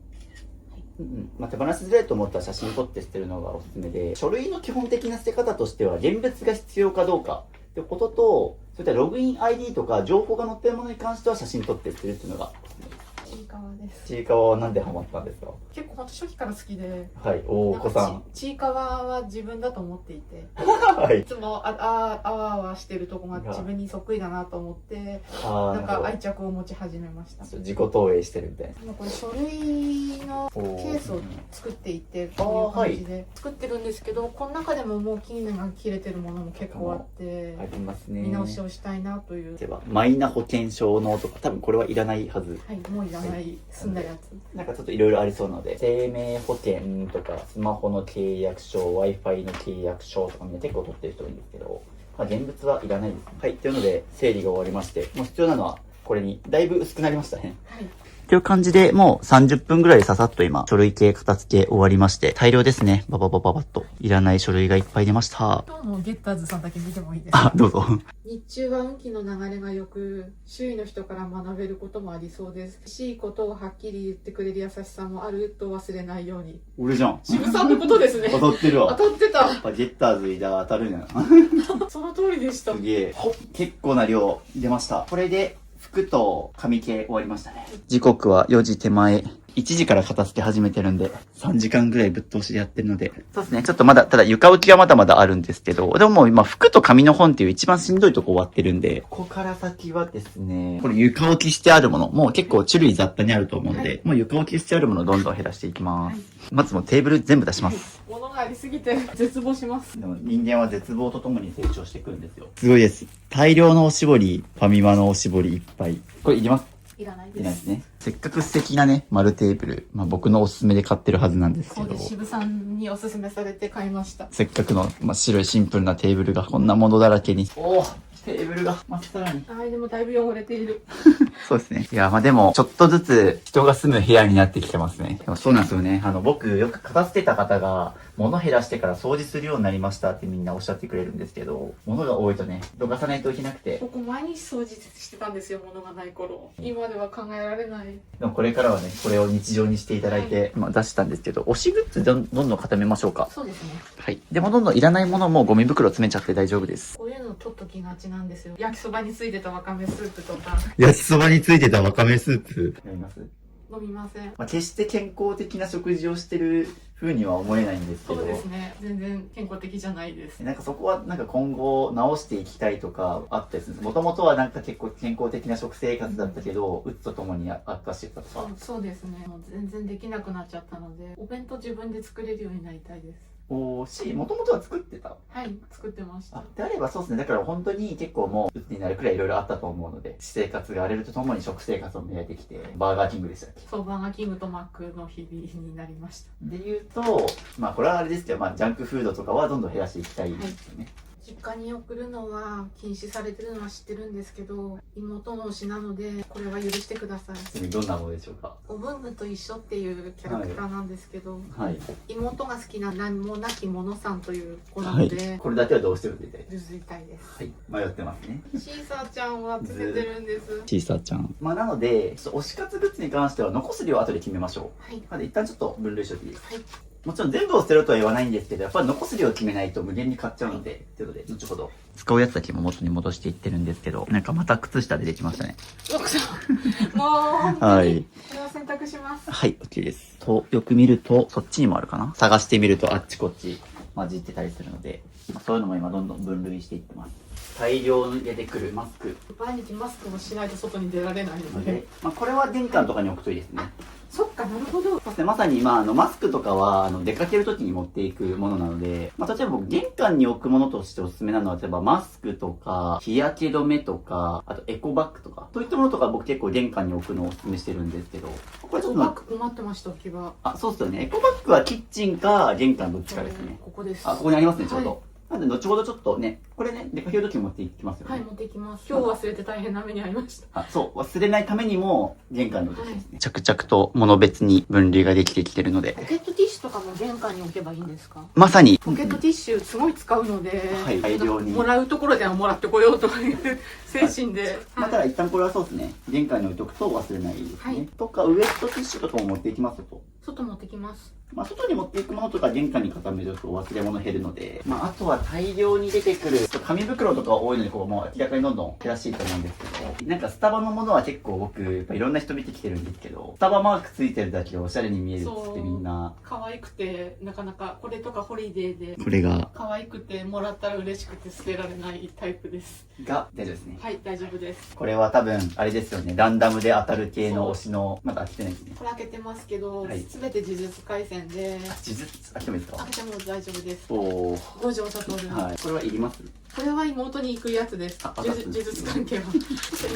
手放しづらいと思ったら写真撮って捨てるのがおすすめで、書類の基本的な捨て方としては現物が必要かどうかってことと、そういったログイン ID とか情報が載っているものに関しては写真撮って捨てるっていうのがおすすめです。ちいかわです。ちいかわはなんでハマったんですか？結構初期から好きで。はい、お子さん。ちいかわは自分だと思っていて。はい。いつもあわあわしてるとこが自分にそっくりだなと思って、愛着を持ち始めました。自己投影してるみたいな。今これ書類のケースを作っていて、こういう感じで作ってるんですけど、この中でももう期限が切れてるものも結構あって、ありますね。見直しをしたいなという。では、マイナ保険証のとか、多分これはいらないはず。はい、もういらない、済んだやつ。ちょっといろいろありそうなので、生命保険とか、スマホの契約書、Wi-Fi の契約書とかね、結構取ってる人多いんですけど、現物はいらないですね。はい、というので、整理が終わりまして、もう必要なのは、これに、だいぶ薄くなりましたね。はい。という感じで、もう30分ぐらいでささっと今、書類系片付け終わりまして、大量ですね。バババババッと。いらない書類がいっぱい出ました。今日のゲッターズさんだけ見てもいいですか？どうぞ。日中は運気の流れが良く、周囲の人から学べることもありそうです。欲しいことをはっきり言ってくれる優しさもあると忘れないように。俺じゃん。渋さんのことですね。当たってるわ。当たってた。ゲッターズいだ当たるんやな。その通りでした。すげえ。結構な量出ました。これで、服と紙系終わりましたね。時刻は4時手前。1時から片付け始めてるんで、3時間ぐらいぶっ通しでやってるので。そうですね。ちょっとまだ、ただ床置きはまだまだあるんですけど、でももう今服と紙の本っていう一番しんどいとこ終わってるんで、ここから先はですね、これ床置きしてあるもの、もう結構種類雑多にあると思うので、はい、もう床置きしてあるものをどんどん減らしていきます。はい、まずもうテーブル全部出します。はい、物がありすぎて絶望します。でも人間は絶望とともに成長していくんですよ。すごいです。大量のおしぼり、ファミマのおしぼりいっぱい。これいります？いらないです。いらないですね。せっかく素敵なね、丸テーブル。僕のおすすめで買ってるはずなんですけど。そうです。渋さんにおすすめされて買いました。せっかくの、白いシンプルなテーブルがこんなものだらけに。テーブルがまっさらに。でもだいぶ汚れている。そうですね。いや、でも、ちょっとずつ人が住む部屋になってきてますね。でもそうなんですよね。僕、よく片付けた方が、物減らしてから掃除するようになりましたってみんなおっしゃってくれるんですけど、物が多いとね、どかさないといけなくて。ここ毎日掃除してたんですよ、物がない頃。今では考えられない。でもこれからはね、これを日常にしていただいて、まあ出したんですけど、推しグッズどんどん固めましょうか。そうですね。はい。でもどんどんいらないものもゴミ袋詰めちゃって大丈夫です。こういうの取っときがちなんですよ。焼きそばについてたわかめスープとか。焼きそばについてたわかめスープ。やります？飲みません。まあ、決して健康的な食事をしてる風には思えないんですけど。そうですね。全然健康的じゃないです。なんかそこはなんか今後直していきたいとかあったりするんです。もともとはなんか結構健康的な食生活だったけど、うつとともに悪化してたとか。そうですね。もう全然できなくなっちゃったので、お弁当自分で作れるようになりたいです。もともとは作ってた。はい、作ってました。であればそうですね。だから本当に結構もう、うつになるくらいいろいろあったと思うので、私生活が荒れるとともに食生活を磨いてきて、バーガーキングでしたっけ？そう、バーガーキングとマックの日々になりました。で言うと、まあこれはあれですけど、まあジャンクフードとかはどんどん減らしていきたいですよね。実家に送るのは禁止されてるのは知ってるんですけど、妹の推しなのでこれは許してください。ちなみにどんなものでしょうか？おぶんぐと一緒っていうキャラクターなんですけど、はい。妹が好きな何もなき者さんという子なので、これだけはどうしても出たい。譲りたいです。はい。迷ってますね。シーサーちゃんはつけてるんです。シーサーちゃん。まあなので、ちょっと推し活グッズに関しては残す量は後で決めましょう。はい。なので一旦ちょっと分類しておいていいですか？はい。もちろん全部を捨てろとは言わないんですけど、やっぱり残す量を決めないと無限に買っちゃうので、ということで、後ほど。使うやつだけも元に戻していってるんですけど、なんかまた靴下出てきましたね。奥さん、もう本当に、はい。これを選択します。はい、OK です。と、よく見ると、そっちにもあるかな？探してみるとあっちこっち混じってたりするので、そういうのも今どんどん分類していってます。大量に出てくるマスク。毎日マスクもしないと外に出られないのので。で、まあこれは玄関とかに置くといいですね。そっか、なるほど。そうですね、まさにマスクとかは出かけるときに持っていくものなので、例えば僕玄関に置くものとしておすすめなのは、例えばマスクとか、日焼け止めとか、あとエコバッグとか、そういったものとか僕結構玄関に置くのをおすすめしてるんですけど、これちょっとバッグ困ってました、置き場。そうですよね。エコバッグはキッチンか玄関どっちかですね。ここです。ここにありますね、ちょうど。はいなんで、後ほどちょっとね、これね、出かけるときに持っていきますよね。はい、持ってきます。今日忘れて大変な目に遭いました。そう、忘れないためにも、玄関の時ですね。着々と物別に分類ができてきてるので。ポケットティッシュとかも玄関に置けばいいんですか？まさに。ポケットティッシュすごい使うので、はい、大量に。もらうところではもらってこようという精神で。まあ、ただ一旦これはそうですね。玄関に置いとくと忘れないですね。はいとか、ウエットティッシュとかも持っていきますと。外持ってきます。外に持っていくものとか玄関に固めると忘れ物減るので、あとは大量に出てくる紙袋とか多いのにもう明らかにどんどん減らしていいと思うんですけど、なんかスタバのものは結構僕、やっぱいろんな人見てきてるんですけど、スタバマークついてるだけでおしゃれに見えるっつってみんな。可愛くて、なかなかこれとかホリデーで、これが、可愛くてもらったら嬉しくて捨てられないタイプです。大丈夫ですね。はい、大丈夫です。これは多分、あれですよね。ランダムで当たる系の推しの、まだ開けてないですね。これ開けてますけど、はいすべて呪術廻戦で、開けてもいいですか？開けても大丈夫です。おー。五条悟。はい。これはいります？これは妹に行くやつです。呪術関係は。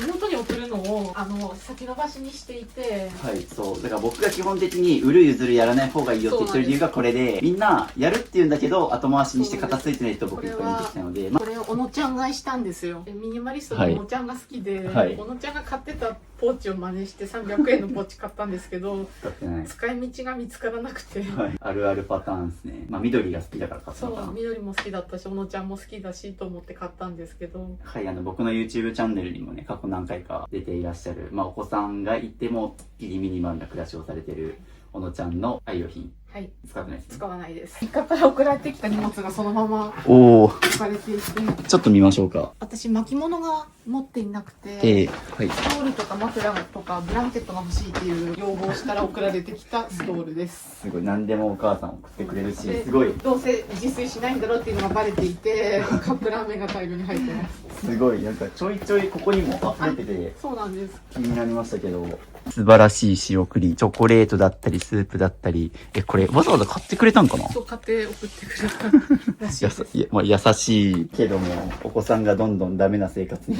妹に送るのを、先延ばしにしていて。はい、そう。だから僕が基本的に売る譲るやらない方がいいよって言ってる理由がこれで、みんなやるって言うんだけど、後回しにして片付いてない人僕いっぱい見てきたので、これを小野ちゃん買いしたんですよ。ミニマリストの小野ちゃんが好きで、はい小野ちゃんが買ってたポーチを真似して300円のポーチ買ったんですけど、使ってない。使い道が見つからなくて。はい。あるあるパターンですね。緑が好きだから買ったそのかな。う、緑も好きだったし、小野ちゃんも好きだしと思って買ったんですけど。はい、僕の YouTube チャンネルにもね、過去何回か出ていらっしゃる、お子さんがいても、ギリミニマルな暮らしをされてる、小野ちゃんの愛用品。はい。使ってないですね。使わないです。実家から送られてきた荷物がそのままおー。置かれていて。ちょっと見ましょうか。私、巻物が持っていなくて、はい。ストールとか枕とかブランケットが欲しいっていう要望をしたら送られてきたストールです。すごい、何でもお母さん送ってくれるし、ですごい。どうせ自炊しないんだろうっていうのがバレていて、カップラーメンが大量に入ってます。すごい、なんかちょいちょいここにも溢れてて、そうなんです。気になりましたけど。素晴らしい仕送り。チョコレートだったり、スープだったり。これ、わざわざ買ってくれたんかな？そう買って送ってくれたらしいです。優しいけども、お子さんがどんどんダメな生活に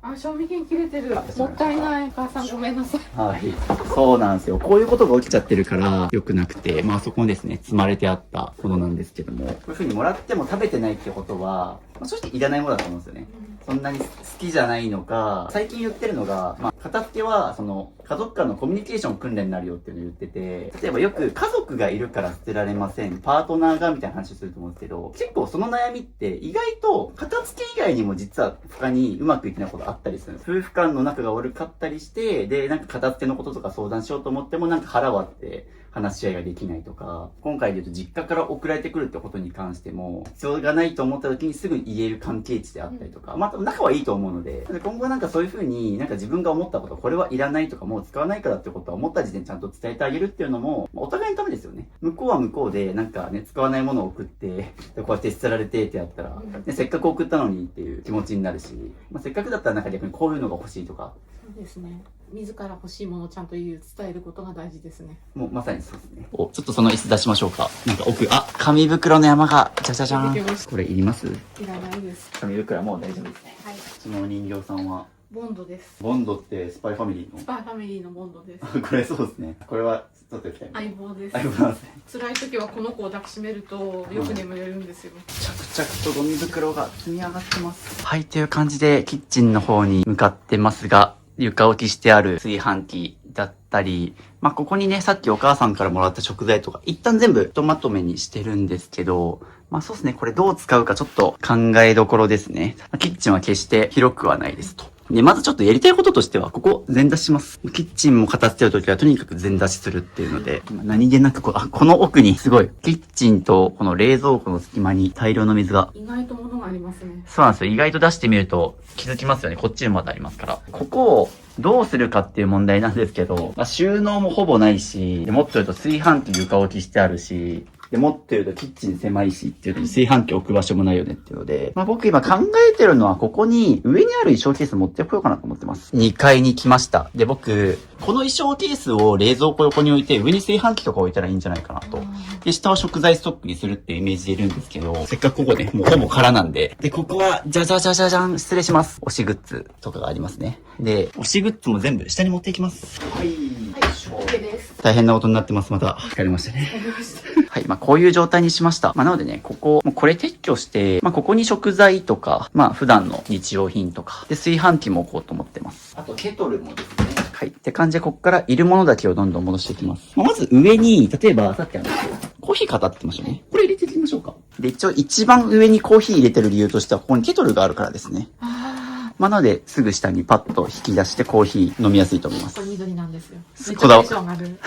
あ、賞味期限切れてる。もったいない。母さんごめんなさい。はい。そうなんですよ。こういうことが起きちゃってるから良くなくて、まあそこにですね、積まれてあったものなんですけども、こういう風にもらっても食べてないってことは、まあ、正直いらないものだと思うんですよね。そんなに好きじゃないのか、最近言ってるのが、まあ、片付けは、家族間のコミュニケーション訓練になるよっていうのを言ってて、例えばよく家族がいるから捨てられません、パートナーがみたいな話をすると思うんですけど、結構その悩みって意外と片付け以外にも実は他にうまくいってないことあったりするんです。夫婦間の仲が悪かったりして、で、なんか片付けのこととか相談しようと思ってもなんか腹割って話し合いができないとか、今回で言うと実家から送られてくるってことに関しても、必要がないと思った時にすぐ言える関係値であったりとか、まあ仲はいいと思うので、今後なんかそういう風になんか自分が思ったこと、これはいらないとかもう使わないからってことは思った時点でちゃんと伝えてあげるっていうのも、お互いのためですよね。向こうは向こうでなんかね、使わないものを送って、でこうやって捨てられてってやったら、ね、せっかく送ったのにっていう気持ちになるし、まあ、せっかくだったらなんか逆にこういうのが欲しいとか、そうですね。自ら欲しいものをちゃんと伝えることが大事ですね。もうまさにそうですね。ちょっとその椅子出しましょうか。なんか奥、紙袋の山が、じゃじゃじゃん。これいります？いらないです。紙袋はもう大丈夫ですね。はい。そのお人形さんはボンドです。ボンドってスパイファミリーのスパイファミリーのボンドです。これそうですね。これはちょっと行きたい。相棒です。相棒なんですね。辛い時はこの子を抱きしめるとよく眠れるんですよ。着々とゴミ袋が積み上がってます。はい、という感じでキッチンの方に向かってますが、床置きしてある炊飯器だったり、まあ、ここにね、さっきお母さんからもらった食材とか、一旦全部ひとまとめにしてるんですけど、まあそうですね、これどう使うかちょっと考えどころですね。キッチンは決して広くはないですと。で、まずちょっとやりたいこととしては、ここ全出しします。キッチンも片付けるときはとにかく全出しするっていうので、何気なくこの奥にすごい、キッチンとこの冷蔵庫の隙間に大量の水が。意外と物がありますね。そうなんですよ。意外と出してみると気づきますよね。こっちにもまだありますから。ここをどうするかっていう問題なんですけど、まあ、収納もほぼないし、もっと言うと炊飯器床置きしてあるし、で、もっと言うとキッチン狭いしっていうのに炊飯器置く場所もないよねっていうので、まあ僕今考えてるのはここに上にある衣装ケース持ってこようかなと思ってます。2階に来ました。で、僕、この衣装ケースを冷蔵庫横に置いて上に炊飯器とか置いたらいいんじゃないかなと。で、下は食材ストックにするっていうイメージでいるんですけど、せっかくここね、もうほぼ空なんで。で、ここは、じゃじゃじゃじゃじゃん、失礼します。推しグッズとかがありますね。で、推しグッズも全部下に持っていきます。はい。OK です。大変なことになってます、また。疲れましたね。はい。まあ、こういう状態にしました。まあ、なのでね、もうこれ撤去して、まあ、ここに食材とか、まあ、普段の日用品とか、で、炊飯器も置こうと思ってます。あと、ケトルもですね。はい。って感じで、ここからいるものだけをどんどん戻していきます。まず上に、例えば、さっきコーヒー語ってましたね。これ入れていきましょうか。で、一応一番上にコーヒー入れてる理由としては、ここにケトルがあるからですね。まあ、なので、すぐ下にパッと引き出してコーヒー飲みやすいと思います。これ緑なんですよ。こだわめっちゃテンション上がる。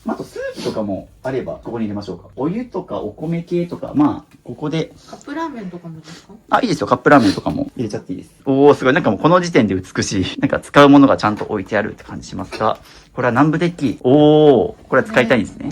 あとスープとかもあればここに入れましょうか。お湯とかお米系とか、まあここで。カップラーメンとかもですか？あ、いいですよ。カップラーメンとかも入れちゃっていいです。おー、すごい。なんかもうこの時点で美しい。なんか使うものがちゃんと置いてあるって感じしますが、これは南部デッキ。おー、これは使いたいんですね。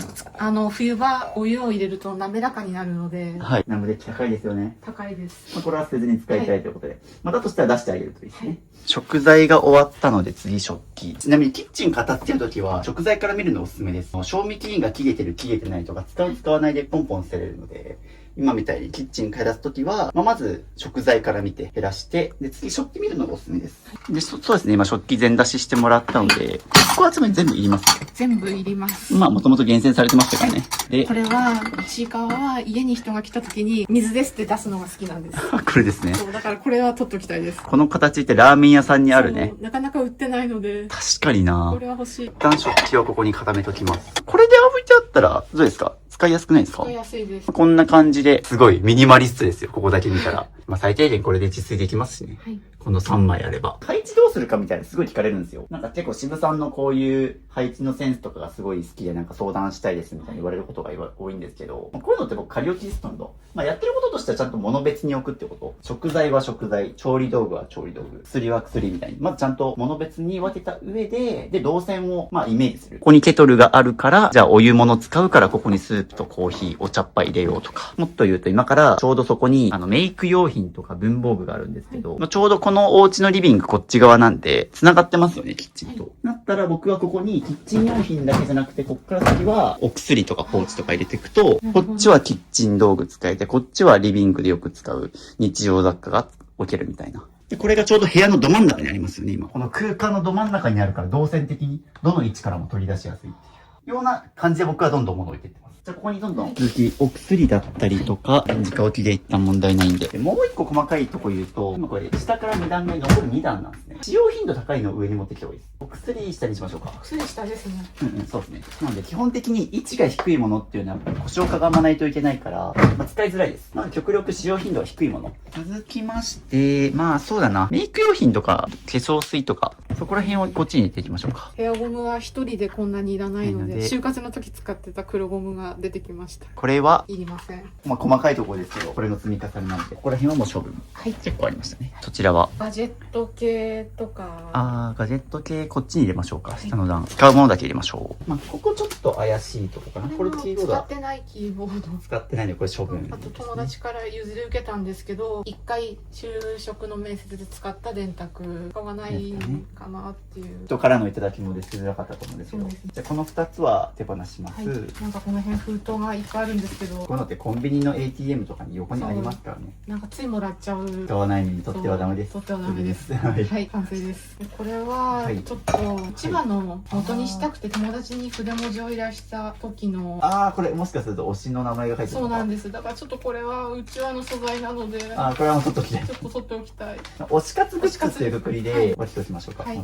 冬場お湯を入れると滑らかになるので。はい。南部デッキ高いですよね。高いです。まあ、これは捨てずに使いたいということで。まあ、だとしたら出してあげるといいですね。はい、食材が終わったので次食器。ちなみにキッチン片付けるときは食材から見るのおすすめです。賞味期限が切れてる切れてないとか使わないでポンポン捨てれるので、今みたいにキッチン買い出すときは、まず食材から見て減らして、で、次食器見るのがおすすめです。で、そうですね。今食器全出ししてもらったので、ここはつまり全部いります。全部いります。まあ、もともと厳選されてましたからね。で、これは、ちいかわは家に人が来たときに水ですって出すのが好きなんです。これですね。そう、だからこれは取っときたいです。この形ってラーメン屋さんにあるね。なかなか売ってないので。確かにな。これは欲しい。一旦食器をここに固めときます。これで炙いてあったら、どうですか？使いやすくないですか？使いやすいです。こんな感じですごいミニマリストですよ。ここだけ見たら。まあ最低限これで自炊できますしね。はい。この3枚あれば。配置どうするかみたいなすごい聞かれるんですよ。なんか結構渋さんのこういう配置のセンスとかがすごい好きでなんか相談したいですみたいに言われることが多いんですけど、こういうのって僕仮置きリストの、まあやってることとしてはちゃんと物別に置くってこと。食材は食材、調理道具は調理道具、薬は薬みたいに。まずちゃんと物別に分けた上で、動線をまあイメージする。ここにケトルがあるから、じゃあお湯物使うからここにスープとコーヒー、お茶っ葉入れようとか。もっと言うと今からちょうどそこにメイク用品とか文房具があるんですけど、ちょうどこのお家のリビングこっち側なんで、繋がってますよね、キッチンと。なったら僕はここにキッチン用品だけじゃなくて、こっから先はお薬とかポーチとか入れていくと、こっちはキッチン道具使えて、こっちはリビングでよく使う日用雑貨が置けるみたいな。で、これがちょうど部屋のど真ん中にありますよね、今。この空間のど真ん中にあるから動線的にどの位置からも取り出しやすいっていうような感じで僕はどんどん物を置いていってます。じゃあここにどんどん続き、お薬だったりとか、直置きで一旦問題ないんで。もう一個細かいとこ言うと、今これ下から2段目に残る2段なんですね。使用頻度高いのを上に持ってきた方がいいです。お薬下にしましょうか。薬下ですね。そうですね。なので基本的に位置が低いものっていうのは腰をかがまないといけないから、使いづらいです。なので極力使用頻度が低いもの。続きまして、そうだな。メイク用品とか化粧水とか、そこら辺をこっちに入れていきましょうか。ヘアゴムは一人でこんなにいらないので、なので就活の時使ってた黒ゴムが出てきました。これは、いりません。細かいところですけど、これの積み重ねなので、ここら辺はもう処分。はい。結構ありましたね。そちらは、ガジェット系とか、ガジェット系こっちに入れましょうか。下の段。使うものだけ入れましょう。ここちょっと怪しいとこかな。これキーボードは使ってないキーボード。使ってないんで、これ処分。あと友達から譲り受けたんですけど、一回就職の面接で使った電卓使わないかなっていう。人からのいただき物でしづらかったと思うんですけど、そうですね。じゃあこの2つは手放します。はい。なんかこの辺封筒がいっぱいあるんですけど、こういうのってコンビニの ATM とかに横にありますからね。なんかついもらっちゃう。使わないのにとってはダメです。とってはダメです。はい。はい、完成です。これはちょっと千葉の元にしたくて友達に筆文字を依頼した時の。これもしかすると推しの名前が書いてるそうなんです。だからちょっとこれはうちわの素材なので、これはもう取っときたい。ちょっと取っておきたい。推し活グッズっていうくくりで分けておきましょうか。はい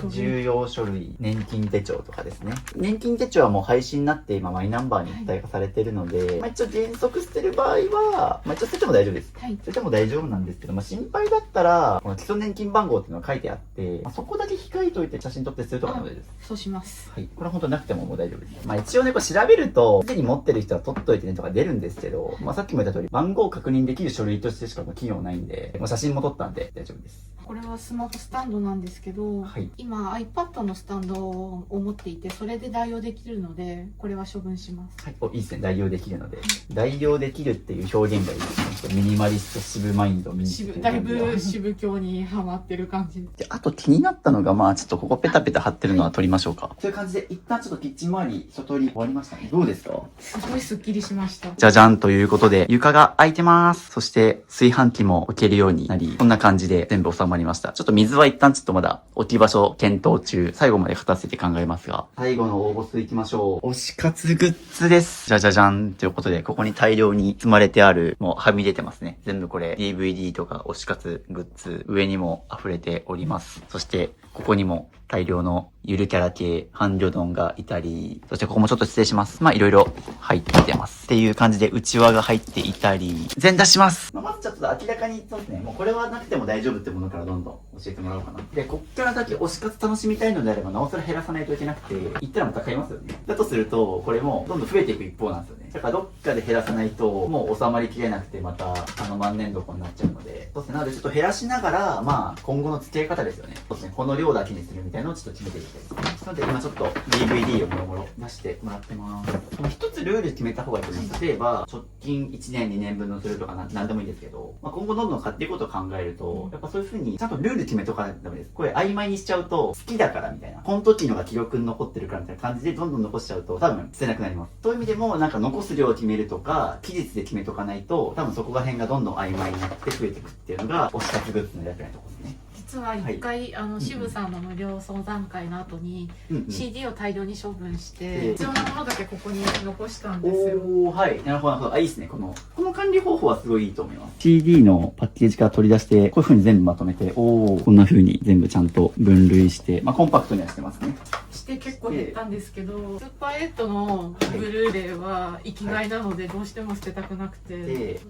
重要書類、年金手帳とかですね。年金手帳はもう廃止になって今マイナンバーに一体化されているので、一応原則捨てる場合は、一応捨てても大丈夫です。はい。捨てても大丈夫なんですけど、心配だったら、この基礎年金番号っていうのが書いてあって、そこだけ控えといて写真撮って捨てるとかも大丈夫です。そうします。はい。これは本当なくてももう大丈夫です。一応ね、これ調べると、すでに持ってる人は取っといてねとか出るんですけど、さっきも言った通り、番号を確認できる書類としてしかもう機能ないんで、もう写真も撮ったんで大丈夫です。これはスマホスタンドなんですけど、はい。今 iPad のスタンドを持っていて、それで代用できるので、これは処分します。はい。いいですね。代用できるので。代用できるっていう表現がいいですね。ミニマリスト渋マインド身につけてるだい感じがぶ渋教にハマってる感じ。で、あと気になったのが、ちょっとここペタペタ貼ってるのは取りましょうか。という感じで、一旦ちょっとキッチン周り、一通り終わりましたね。どうですか？すごいスッキリしました。じゃじゃんということで、床が空いてます。そして、炊飯器も置けるようになり、こんな感じで全部収まりました。ちょっと水は一旦ちょっとまだ置き場所検討中、最後まで片せて考えますが。最後の応募数いきましょう。推し活グッズです。じゃじゃじゃんということで、ここに大量に積まれてある、もうはみ出てますね。全部これ DVD とか推し活グッズ、上にも溢れております。そして、ここにも大量のゆるキャラ系、ハンギョドンがいたり、そしてここもちょっと失礼します。いろいろ入ってます。っていう感じで、内輪が入っていたり、全出します。まずちょっと明らかにそうですね、もうこれはなくても大丈夫ってものからどんどん教えてもらおうかな。で、こっからだけ推し活楽しみたいのであれば、なおさら減らさないといけなくて、言ったらまた買いますよね。だとすると、これもどんどん増えていく一方なんですよね。だからどっかで減らさないと、もう収まりきれなくて、また、万年床になっちゃうので、そうですね。なのでちょっと減らしながら、今後の付き合い方ですよね。そうですね。この量だけにするみたいなのをちょっと決めていきたいですね。なので今ちょっと DVD をもろもろ出してもらってます。一つルール決めた方がいいと思います。例えば、直近1年2年分のするとかなんでもいいんですけど、今後どんどん買っていくことを考えると、やっぱそういう風にちゃんとルール決めとかないとダメです。これ曖昧にしちゃうと、好きだからみたいな。この時のが記録に残ってるからみたいな感じでどんどん残しちゃうと、多分捨てなくなります。そういう意味でも、残す量を決めるとか、期日で決めとかないと、多分そこら辺がどんどん曖昧になって増えていくっていうのが、推し活グッズの役割のところですね。実は一回、渋さんの無料相談会の後に、CD を大量に処分して、必要なものだけここに残したんですよ。はい。なるほど、なるほど。いいですね。この管理方法はすごいいいと思います。CD のパッケージから取り出して、こういう風に全部まとめて、こんな風に全部ちゃんと分類して、コンパクトにはしてますね。して結構減ったんですけど、スーパーエットのブルーレイは生きがいなのでどうしても捨てたくなくて、悩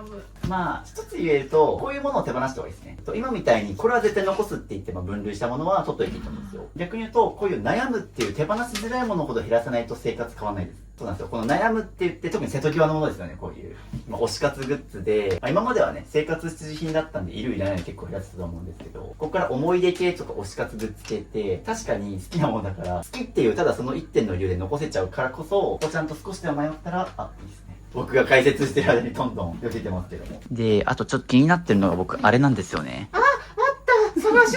む。一つ言えると、こういうものを手放した方がいいですね。今みたいに、これは絶対残すって言って分類したものは取っといていいと思うんですよ。逆に言うと、こういう悩むっていう手放しづらいものほど減らさないと生活変わらないです。そうなんですよ。この悩むって言って、特に瀬戸際のものですよね、こういう。推し活グッズで、今まではね、生活必需品だったんで、いるいらない結構減らせたと思うんですけど、ここから思い出系とか推し活グッズ系って、確かに好きなものだから、好きっていうただその一点の理由で残せちゃうからこそ、ちゃんと少しでも迷ったら、いいですね。僕が解説してる間にどんどん寄せてますけども。で、あとちょっと気になってるのが僕、あれなんですよね。あった、探し物が見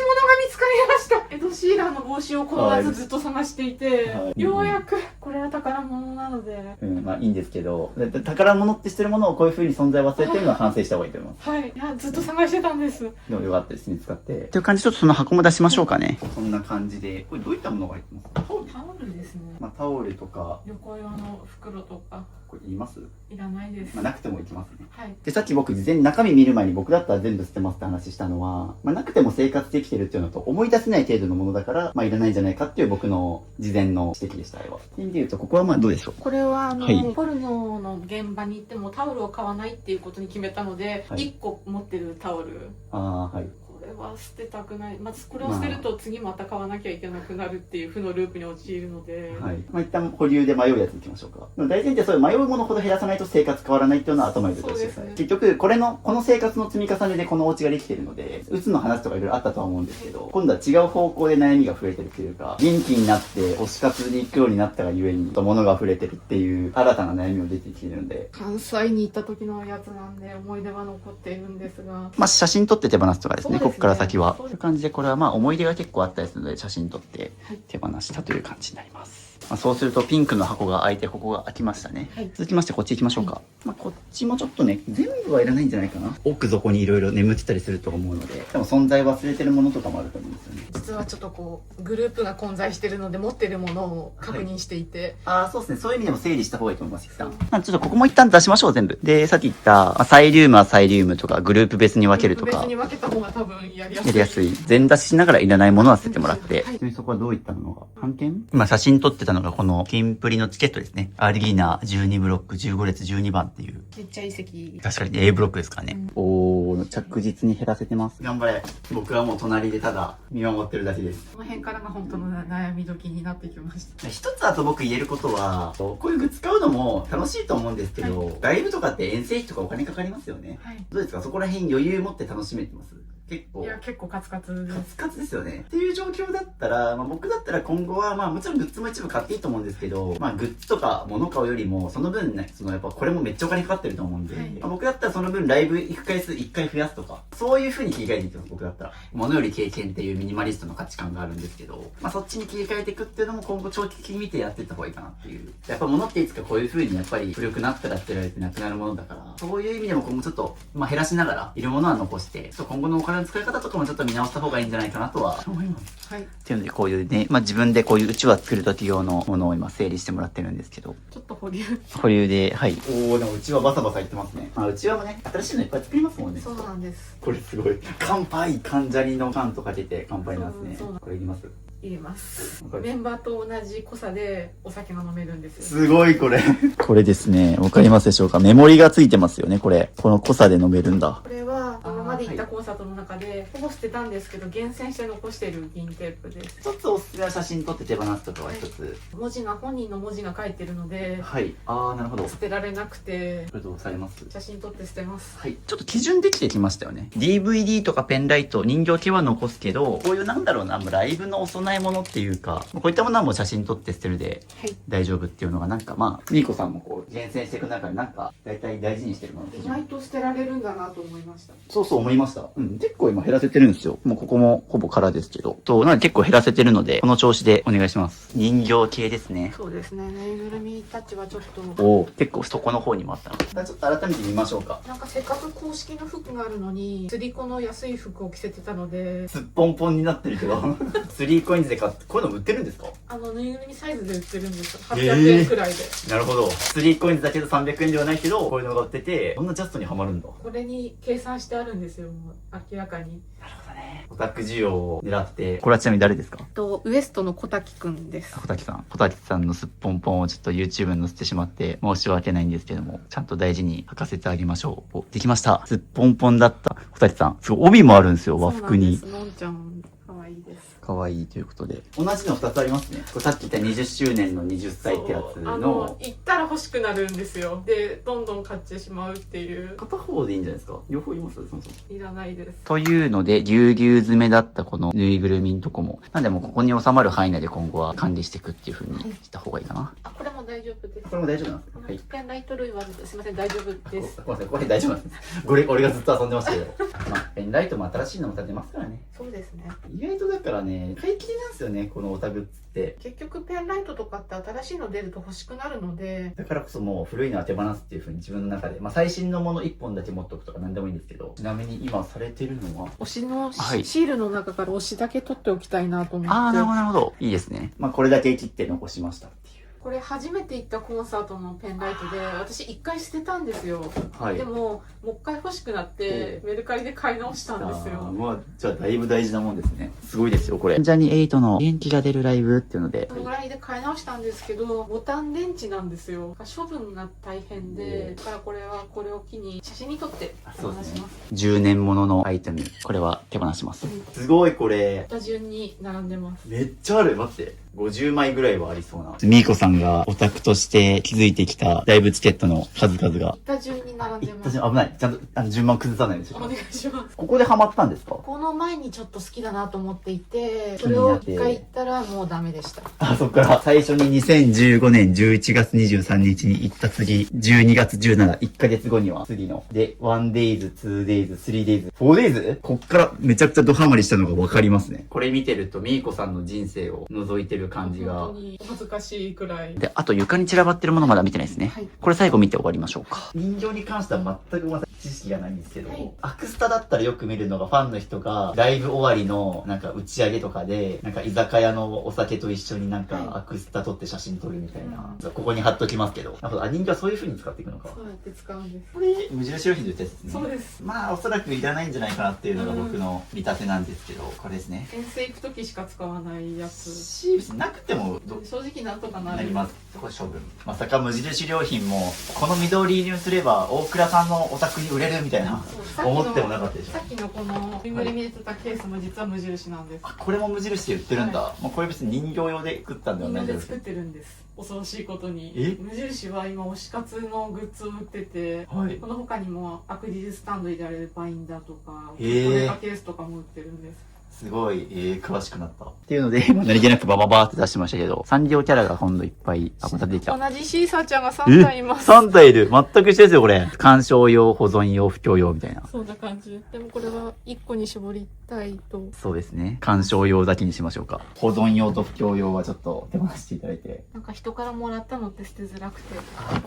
つかりました。エド・シーランの帽子をこの夏ずっと探していて、はいようやくこれは宝物なので、まあいいんですけど、宝物ってしてるものをこういう風に存在を忘れてるのは反省した方がいいと思います。はい、いやずっと探してたんです。でもよかったですね、使って。っていう感じでちょっとその箱も出しましょうかね。こんな感じで、これどういったものが入ってますか？タオルですね。まあタオルとか、旅行用の袋とかこれいります？いらないです。まあなくてもいきますね。はい。で、さっき僕事前に中身見る前に僕だったら全部捨てますって話したのは、まあなくても生活できてるっていうのと思い出せない程度のものだから、まあいらないんじゃないかっていう僕の事前の指摘でした、あれは。っていう意味で言うと、ここはまあどうでしょう？これははいポルノの現場に行ってもタオルを買わないっていうことに決めたので、はい1個持ってるタオル。ああ、はい。これは捨てたくない。まずこれを捨てると次また買わなきゃいけなくなるっていう負のループに陥るので、はい。まあ一旦保留で迷うやついきましょうか。でも大前提そういう迷うものほど減らさないと生活変わらないっていうのは頭に入れておいてください。そうですね結局、この生活の積み重ねでこのお家ができてるので、うつの話とかいろいろあったとは思うんですけど、今度は違う方向で悩みが増えてるっていうか、元気になって推し活に行くようになったがゆえに、物が溢れてるっていう新たな悩みも出てきてるので、関西に行った時のやつなんで思い出は残っているんですが、まあ写真撮って手放すとかですね、そうですねここから先は。そうですという感じで、これはまあ思い出が結構あったりするので、写真撮って手放したという感じになります。まあ、そうするとピンクの箱が開いて、ここが開きましたね。はい続きましてこっち行きましょうか。まあ、こっちもちょっとね、全部はいらないんじゃないかな。奥底にいろいろ眠ってたりすると思うので、でも存在忘れてるものとかもあると思うんですよね。実はちょっとこうグループが混在してるので持ってるものを確認していて、ああ、そうですね。そういう意味でも整理した方がいいと思います、一旦。ちょっとここも一旦出しましょう、全部。で、さっき言った、まあサイリウムはサイリウムとか、グループ別に分けるとか別、に分けた方が多分やりやすい。やりやすい。全出ししながらいらないものは捨ててもらって。はいちなみにそこはどういったのが半券今写真撮ってたのがこのキンプリのチケットですね。アリーナ12ブロック15列12番っていう。めっちゃいい席。確かに A ブロックですからね。おー、着実に減らせてます。頑張れ。僕はもう隣でただ見守ってるだけです。この辺からが本当の悩み時になってきました。一つあと僕言えることは、こういうグッズ買うのも楽しいと思うんですけど、ライブとかって遠征費とかお金かかりますよね。はい。どうですかそこら辺余裕持って楽しめてます結構。いや結構カツカツでカす。ツカツですよね。っていう状況だったら、まあ、僕だったら今後は、まあもちろんグッズも一部買っていいと思うんですけど、まあグッズとか物買うよりも、その分ね、やっぱこれもめっちゃお金かかってると思うんで、はいまあ、僕だったらその分ライブ行く回数1回増やすとか、そういう風に切り替えていきます、僕だったら。物より経験っていうミニマリストの価値観があるんですけど、まあそっちに切り替えていくっていうのも今後長期的に見てやっていった方がいいかなっていう。やっぱ物っていつかこういう風にやっぱり古くなったら捨てられてなくなるものだから、そういう意味でも今後ちょっと、まあ減らしながら、いるものは残して、ちょっと今後のお金の使い方とかもちょっと見直した方がいいんじゃないかなとは思います。はい。っていうので、こういうね、まあ自分でこういううちわ作る時用のものを今整理してもらってるんですけど、ちょっと保留。保留で、はい。おー、でもうちわバサバサいってますね。まあうちわもね、新しいのいっぱい作りますもんね。そうなんです。これすごい。乾杯関ジャニの缶とかけて乾杯なんですねそう。これいきます入れますわか。るメンバーと同じ濃さでお酒が飲めるんですよ。すごいこれ。これですね、わかりますでしょうかメモリがついてますよね、これ。この濃さで飲めるんだ。これは今まで行ったコンサートの中でほぼ捨てたんですけど厳選して残している銀テープです。一つおすすめは写真撮って手放すとかは一つ。文字が本人の文字が書いてるのではい。あー、なるほど。捨てられなくてこれどうされます写真撮って捨てます。はい。ちょっと基準できてきましたよね。DVD とかペンライト、人形系は残すけど、こういうなんだろうな、もうライブのお供え物っていうか、こういったものはもう写真撮って捨てるではい。大丈夫っていうのがなんかまあ、みーこさんもこう厳選していく中でなんか大体大事にしてるもの意外と捨てられるんだなと思いました。そうそう思いました。うん。結構今減らせてるんですよ。もうここもほぼ空ですけど。なので結構減らせてるので、この調子でお願いします。人形系ですね。そうですね。ぬいぐるみたちはちょっとおお、結構そこの方にもあったの。ちょっと改めて見ましょうか。なんかせっかく公式の服があるのに釣り子の安い服を着せてたので、すっぽんぽんになってるけど。3コインズで買って、こういうの売ってるんですかぬいぐるみサイズで売ってるんですよ。へー800円くらいで。なるほど。3コインズだけど300円ではないけど、こういうのが売ってて、こんなジャストにはまるんだ。これに計算してあるんですよ。もう明らかに。なるほどね。オタク需要を狙って。これはちなみに誰ですかウエストの小滝くんです。小滝さん。小滝さんのすっぽんぽんをちょっと YouTube に載せてしまって申し訳ないんですけども、ちゃんと大事に履かせてあげましょう。お、できました。すっぽんぽんだった小滝さん。すごい帯もあるんですよ、和服に。そうなんです。のんちゃん、かわいいです。可愛いということで。同じの2つありますね。これさっき言った20周年の20歳ってやつそうの、行ったら欲しくなるんですよ。で、どんどん買ってしまうっていう。片方でいいんじゃないですか両方いますそもそも。いらないです。というので、ぎゅうぎゅう詰めだったこのぬいぐるみのとこも、なんでもうここに収まる範囲内で今後は管理していくっていう風にした方がいいかな。あ、これも大丈夫です。これも大丈夫なんですかはい。ペンライト類はすいません、大丈夫です。ごめんなさい、これ大丈夫なんです。俺がずっと遊んでましたけど。まあ、ペンライトも新しいのまた出ますからね。そうですね。意外とだからね、買い切りなんですよね、このオタグッズって。結局ペンライトとかって新しいの出ると欲しくなるので、だからこそもう古いのは手放すっていう風に自分の中で、まあ最新のもの1本だけ持っとくとか何でもいいんですけど、ちなみに今されてるのは、推しのはいシールの中から推しだけ取っておきたいなと思って。なるほど。いいですね。まあこれだけ切って残しましたっていう。これ初めて行ったコンサートのペンライトで、私1回捨てたんですよ。はい。でも、もう一回欲しくなって、メルカリで買い直したんですよ。まあ、じゃあだいぶ大事なもんですね。すごいですよ、これ。ジャニー8の元気が出るライブっていうのでそ。のぐらいで買い直したんですけど、ボタン電池なんですよ。処分が大変で、だからこれを機に写真に撮って手放します。 10年もののアイテム。これは手放します。すごいこれ。また順に並んでます。めっちゃある。待って。50枚ぐらいはありそうな。みーこさんがオタクとして築いてきたライブチケットの数々が。また順に並んでます。危ない。ちゃんと順番崩さないでしょ。お願いします。ここでハマったんですか？この前にちょっと好きだなと思っていて、それを一回行ったらもうダメでした。あ、そっから最初に2015年11月23日に行った次、12月17、1ヶ月後には次の。で、1days、2days、3days、4days? こっからめちゃくちゃドハマりしたのがわかりますね。これ見てるとみーこさんの人生を覗いてる感じが。本当にお恥ずかしいくらい。で、あと床に散らばってるものまだ見てないですね。はい。これ最後見て終わりましょうか。人形に関しては全くまだ知識がないんですけど、はい、アクスタだったらよく見るのがファンの人がライブ終わりのなんか打ち上げとかで、なんか居酒屋のお酒と一緒になんかアクスタ撮って写真撮るみたいな。ここに貼っときますけど。なるほど。人形はそういう風に使っていくのか。そうやって使うんです。これ、無印良品で売ったやつですね。そうです。まあ、おそらくいらないんじゃないかなっていうのが僕の見立てなんですけど、これですね。遠征行く時しか使わないやつ。シールなくても正直なんとかなる。なります。これ処分。まさか無印良品も、この緑入手すれば大倉さんのお宅に売れるみたいな、思ってもなかったでしょ。さっきのこのリムリ見てたケースも実は無印なんです。あ、これも無印で売ってるんだ。はもうこれ別に人形用で作ったんではないですみんなで作ってるんです。恐ろしいことに。え？無印は今推し活のグッズを売ってて、はい。この他にもアクリルスタンド入れられるバインダーとか、へートレカケースとかも売ってるんです。すごい、詳しくなった。っていうので、今何気なくバババーって出してましたけど、サンリオキャラが今度いっぱい、また出てきた。同じシーサーちゃんが3体います。 3体いる。全く一緒ですよ、これ。鑑賞用、保存用、布教用みたいな。そんな感じ。でもこれは1個に絞りたいと。そうですね。鑑賞用だけにしましょうか。保存用と布教用はちょっと手放していただいて。なんか人からもらったのって捨てづらくて。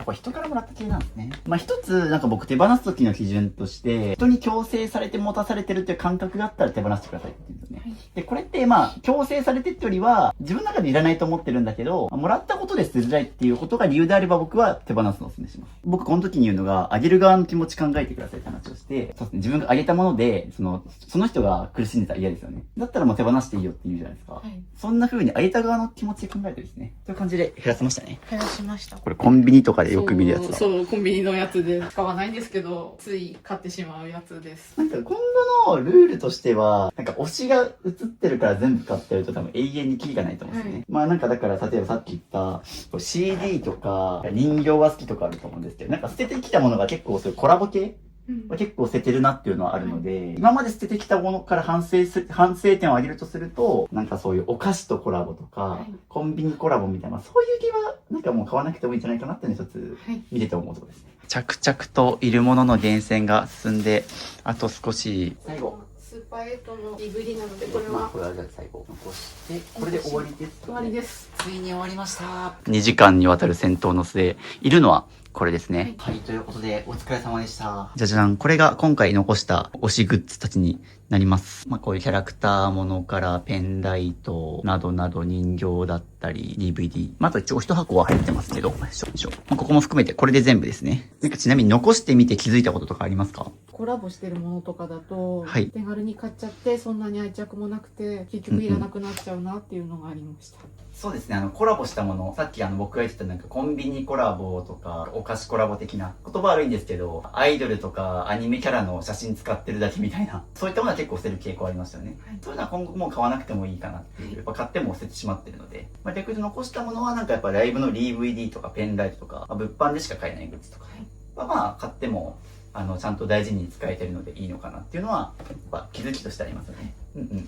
これ人からもらった系なんですね。まあ一つ、なんか僕手放す時の基準として、人に強制されて持たされてるっていう感覚があったら手放してくださいって言うんですよね。はい、で、これってまあ、強制されてってよりは、自分の中でいらないと思ってるんだけど、もらったことで捨てづらいっていうことが理由であれば僕は手放すのをお勧めします。僕この時に言うのが、あげる側の気持ち考えてくださいって話をして、そうですね、自分があげたもので、その人が苦しんでたら嫌ですよね。だったらもう手放していいよって言うじゃないですか。はい、そんな風にあげた側の気持ちで考えてですね、という感じで減らせましたね。減らしました。これコンビニとかでよく見るやつだ。そうコンビニのやつで使わないんですけど、つい買ってしまうやつです。なんか今後のルールとしては、なんか推しが映ってるから全部買ってると多分永遠にキリがないと思うんですね。はい、まあなんかだから例えばさっき言った CD とか人形は好きとかあると思うんですけど、なんか捨ててきたものが結構そういうコラボ系結構捨ててるなっていうのはあるので、今まで捨ててきたものから反省点を挙げるとすると、なんかそういうお菓子とコラボとか、コンビニコラボみたいな、そういう気はなんかもう買わなくてもいいんじゃないかなっていうのを一つ見てて思うところですね。着々といるものの厳選が進んで、あと少し。最後。スーパーエイトの DVD なので、これは。これはじゃあ最後残して、これで終わりです。終わりです。ついに終わりました。2時間にわたる戦闘の末、いるのは、これですね。はい、ということで、お疲れ様でした。じゃじゃん。これが今回残した推しグッズたちになります。まあ、こういうキャラクターものからペンライトなどなど人形だったり、DVD。まあ、あと一応一箱は入ってますけど、まあ、ここも含めてこれで全部ですね。なんかちなみに残してみて気づいたこととかありますか？コラボしてるものとかだと、はい、手軽に買っちゃって、そんなに愛着もなくて、結局いらなくなっちゃうなっていうのがありました。そうですね、コラボしたもの、さっき僕が言ってたなんかコンビニコラボとか、お菓子コラボ的な、言葉悪いんですけど、アイドルとかアニメキャラの写真使ってるだけみたいな、そういったものは結構捨てる傾向ありましたよね。はい、そういうのは今後もう買わなくてもいいかなっていう、やっぱ買っても捨ててしまってるので、まあ、逆に残したものはなんかやっぱライブの DVD とかペンライトとか、まあ、物販でしか買えないグッズとか、まあ買っても、ちゃんと大事に使えてるのでいいのかなっていうのは、やっぱ気づきとしてありますよね。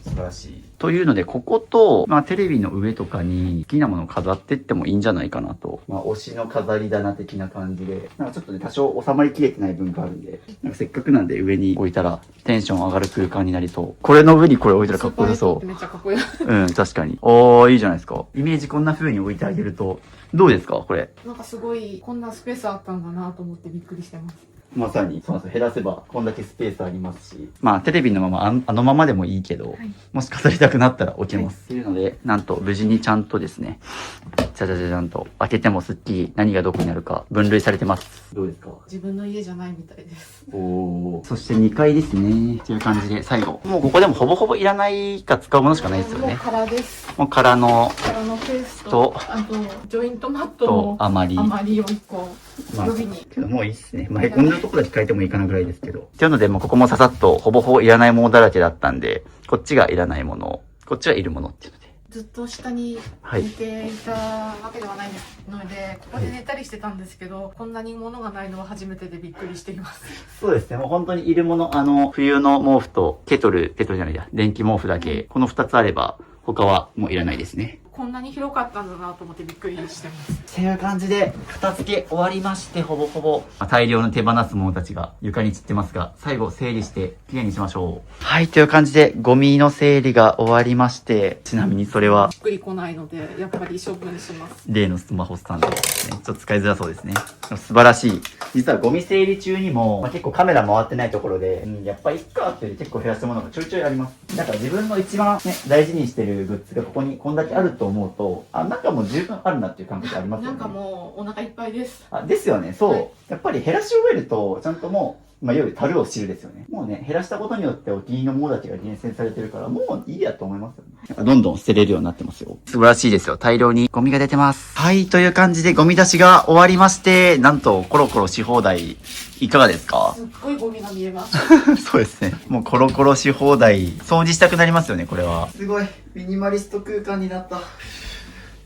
素晴らしい。というので、ここと、まあ、テレビの上とかに好きなものを飾ってってもいいんじゃないかなと。まあ、推しの飾り棚的な感じで、なんかちょっとね、多少収まりきれてない分があるんで、なんかせっかくなんで上に置いたらテンション上がる空間になりそう。これの上にこれ置いたらかっこよさそめっちゃかっこいい。う。うん、確かに。おー、いいじゃないですか。イメージこんな風に置いてあげると、どうですかこれ。なんかすごい、こんなスペースあったんだなと思ってびっくりしてます。まさに、そうなんですよ。減らせば、こんだけスペースありますし。まあ、テレビのまま、あのままでもいいけど、はい、もし飾りたくなったら置けます。っていうので、なんと、無事にちゃんとですね、じゃじゃじゃじゃんと、開けてもスッキリ、何がどこになるか、分類されてます。どうですか？自分の家じゃないみたいです。おー。そして2階ですね。という感じで、最後。もうここでもほぼほぼいらないか使うものしかないですよね。もう空です。もう空の、空のケースとと、あと、ジョイントマットとの余り。余りを1個、まあ予備に。けどもういいっすね。まあ、へこんだとこだけ変えてもいいかなぐらいですけど。っていうので、もうここもささっとほぼほぼいらないものだらけだったんで、こっちがいらないもの、こっちはいるものっていうので。ずっと下にはい寝ていたわけではないので、ここで寝たりしてたんですけど、こんなに物がないのは初めてでびっくりしています。そうですね。もう本当にいるもの、冬の毛布とケトルじゃないや、電気毛布だけ、この2つあれば、他はもういらないですね。こんなに広かったんだなと思ってびっくりしてます。っていう感じで、片付け終わりまして、ほぼほぼ、大量の手放すものたちが床に散ってますが、最後整理してきれいにしましょう。はい、という感じで、ゴミの整理が終わりまして、ちなみにそれは、しっくりこないので、やっぱり処分します。例のスマホスタンドですね。ちょっと使いづらそうですね。素晴らしい。実はゴミ整理中にも、結構カメラ回ってないところで、やっぱいっかって結構減らしたものがちょいちょいあります。だから自分の一番ね、大事にしてるグッズがここにこんだけあると思うと、なんかもう十分あるなっていう感覚ありますよね。なんかもうお腹いっぱいです。ですよね。そう。はい、やっぱり減らし終えると、ちゃんともう、いわゆる樽を知るですよね。もうね、減らしたことによってお気に入りのものだけが厳選されてるから、もういいやと思いますよね。どんどん捨てれるようになってますよ。素晴らしいですよ。大量にゴミが出てます。はい、という感じでゴミ出しが終わりまして、なんとコロコロし放題、いかがですか？すっごいゴミが見えます。そうですね。もうコロコロし放題、掃除したくなりますよね、これは。すごい、ミニマリスト空間になった。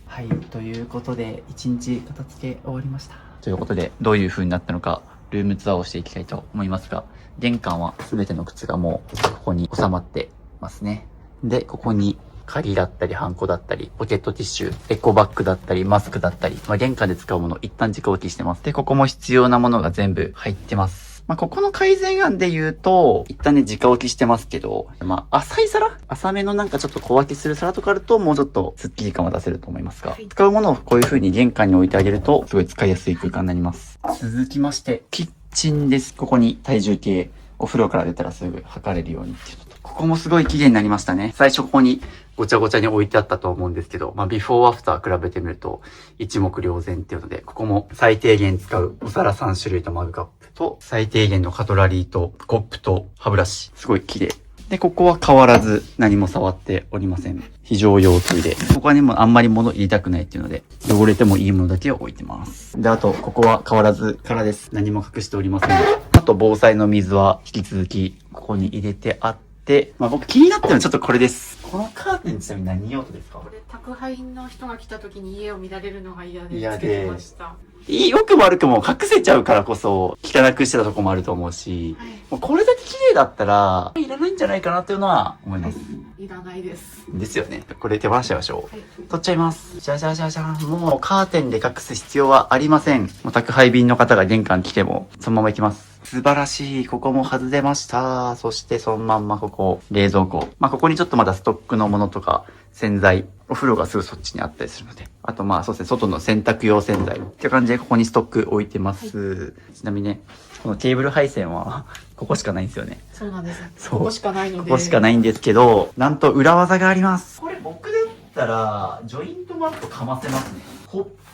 はい、ということで、一日片付け終わりました。ということで、どういう風になったのか、ルームツアーをしていきたいと思いますが、玄関は全ての靴がもう、ここに収まってますね。で、ここに、鍵だったり、ハンコだったり、ポケットティッシュ、エコバッグだったり、マスクだったり、玄関で使うもの、一旦直置きしてます。で、ここも必要なものが全部入ってます。ここの改善案で言うと、一旦ね、直置きしてますけど、浅い皿？浅めのなんかちょっと小分けする皿とかあると、もうちょっとスッキリ感は出せると思いますが、使うものをこういう風に玄関に置いてあげると、すごい使いやすい空間になります。続きまして、キッチンです。ここに体重計、お風呂から出たらすぐ測れるようにっていうのと、ここもすごい綺麗になりましたね。最初ここにごちゃごちゃに置いてあったと思うんですけど、ビフォーアフター比べてみると一目瞭然っていうので、ここも最低限使うお皿3種類とマグカップと、最低限のカトラリーとコップと歯ブラシ。すごい綺麗。で、ここは変わらず何も触っておりません。非常用トイレ。ここはね、もうあんまり物入れたくないっていうので、汚れてもいいものだけを置いてます。で、あと、ここは変わらず空です。何も隠しておりません。あと、防災の水は引き続きここに入れてあって、僕気になってるのはちょっとこれです。このカーテンちなみに何用途ですか？これ宅配の人が来た時に家を見られるのが嫌で嫌でつけてました。良くも悪くも隠せちゃうからこそ汚くしてたとこもあると思うし、はい、もうこれだけ綺麗だったらいらないんじゃないかなっていうのは思います。いらないです。ですよね。これ手放しちゃいましょう。はい、取っちゃいます。じゃじゃじゃじゃん。もうカーテンで隠す必要はありません。もう宅配便の方が玄関来てもそのまま行きます。素晴らしい。ここも外れました。そしてそのまんまここ、冷蔵庫。ここにちょっとまだストックのものとか、洗剤、お風呂がすぐそっちにあったりするので。あとそうですね、外の洗濯用洗剤。っていう感じでここにストック置いてます。はい、ちなみにね、このケーブル配線は、ここしかないんですよね。そうなんです。そう。ここしかないので。ここしかないんですけど、なんと裏技があります。これ僕だったら、ジョイントマットかませますね。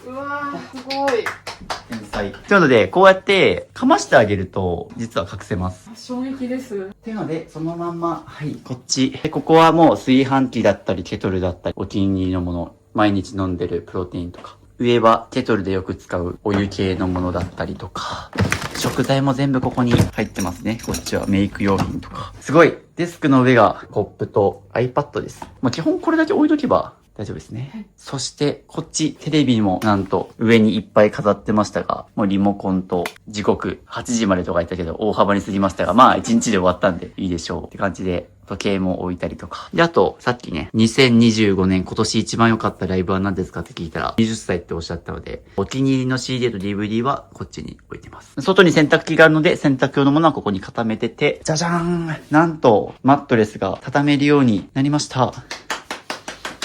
うわー、すごい。天才。というので、こうやってかましてあげると、実は隠せます。衝撃です。っていうので、そのまんま、はい、こっち。で、ここはもう炊飯器だったり、ケトルだったり、お気に入りのもの、毎日飲んでるプロテインとか。上はケトルでよく使うお湯系のものだったりとか。食材も全部ここに入ってますね。こっちはメイク用品とか。すごい。デスクの上がコップと iPad です。基本これだけ置いとけば大丈夫ですね。はい、そして、こっち、テレビもなんと上にいっぱい飾ってましたが、もうリモコンと時刻8時までとか言ったけど大幅に過ぎましたが、1日で終わったんでいいでしょうって感じで、時計も置いたりとか。で、あと、さっきね、2025年今年一番良かったライブは何ですかって聞いたら、20歳っておっしゃったので、お気に入りの CD と DVD はこっちに置いてます。外に洗濯機があるので、洗濯用のものはここに固めてて、じゃじゃーん！なんと、マットレスが畳めるようになりました。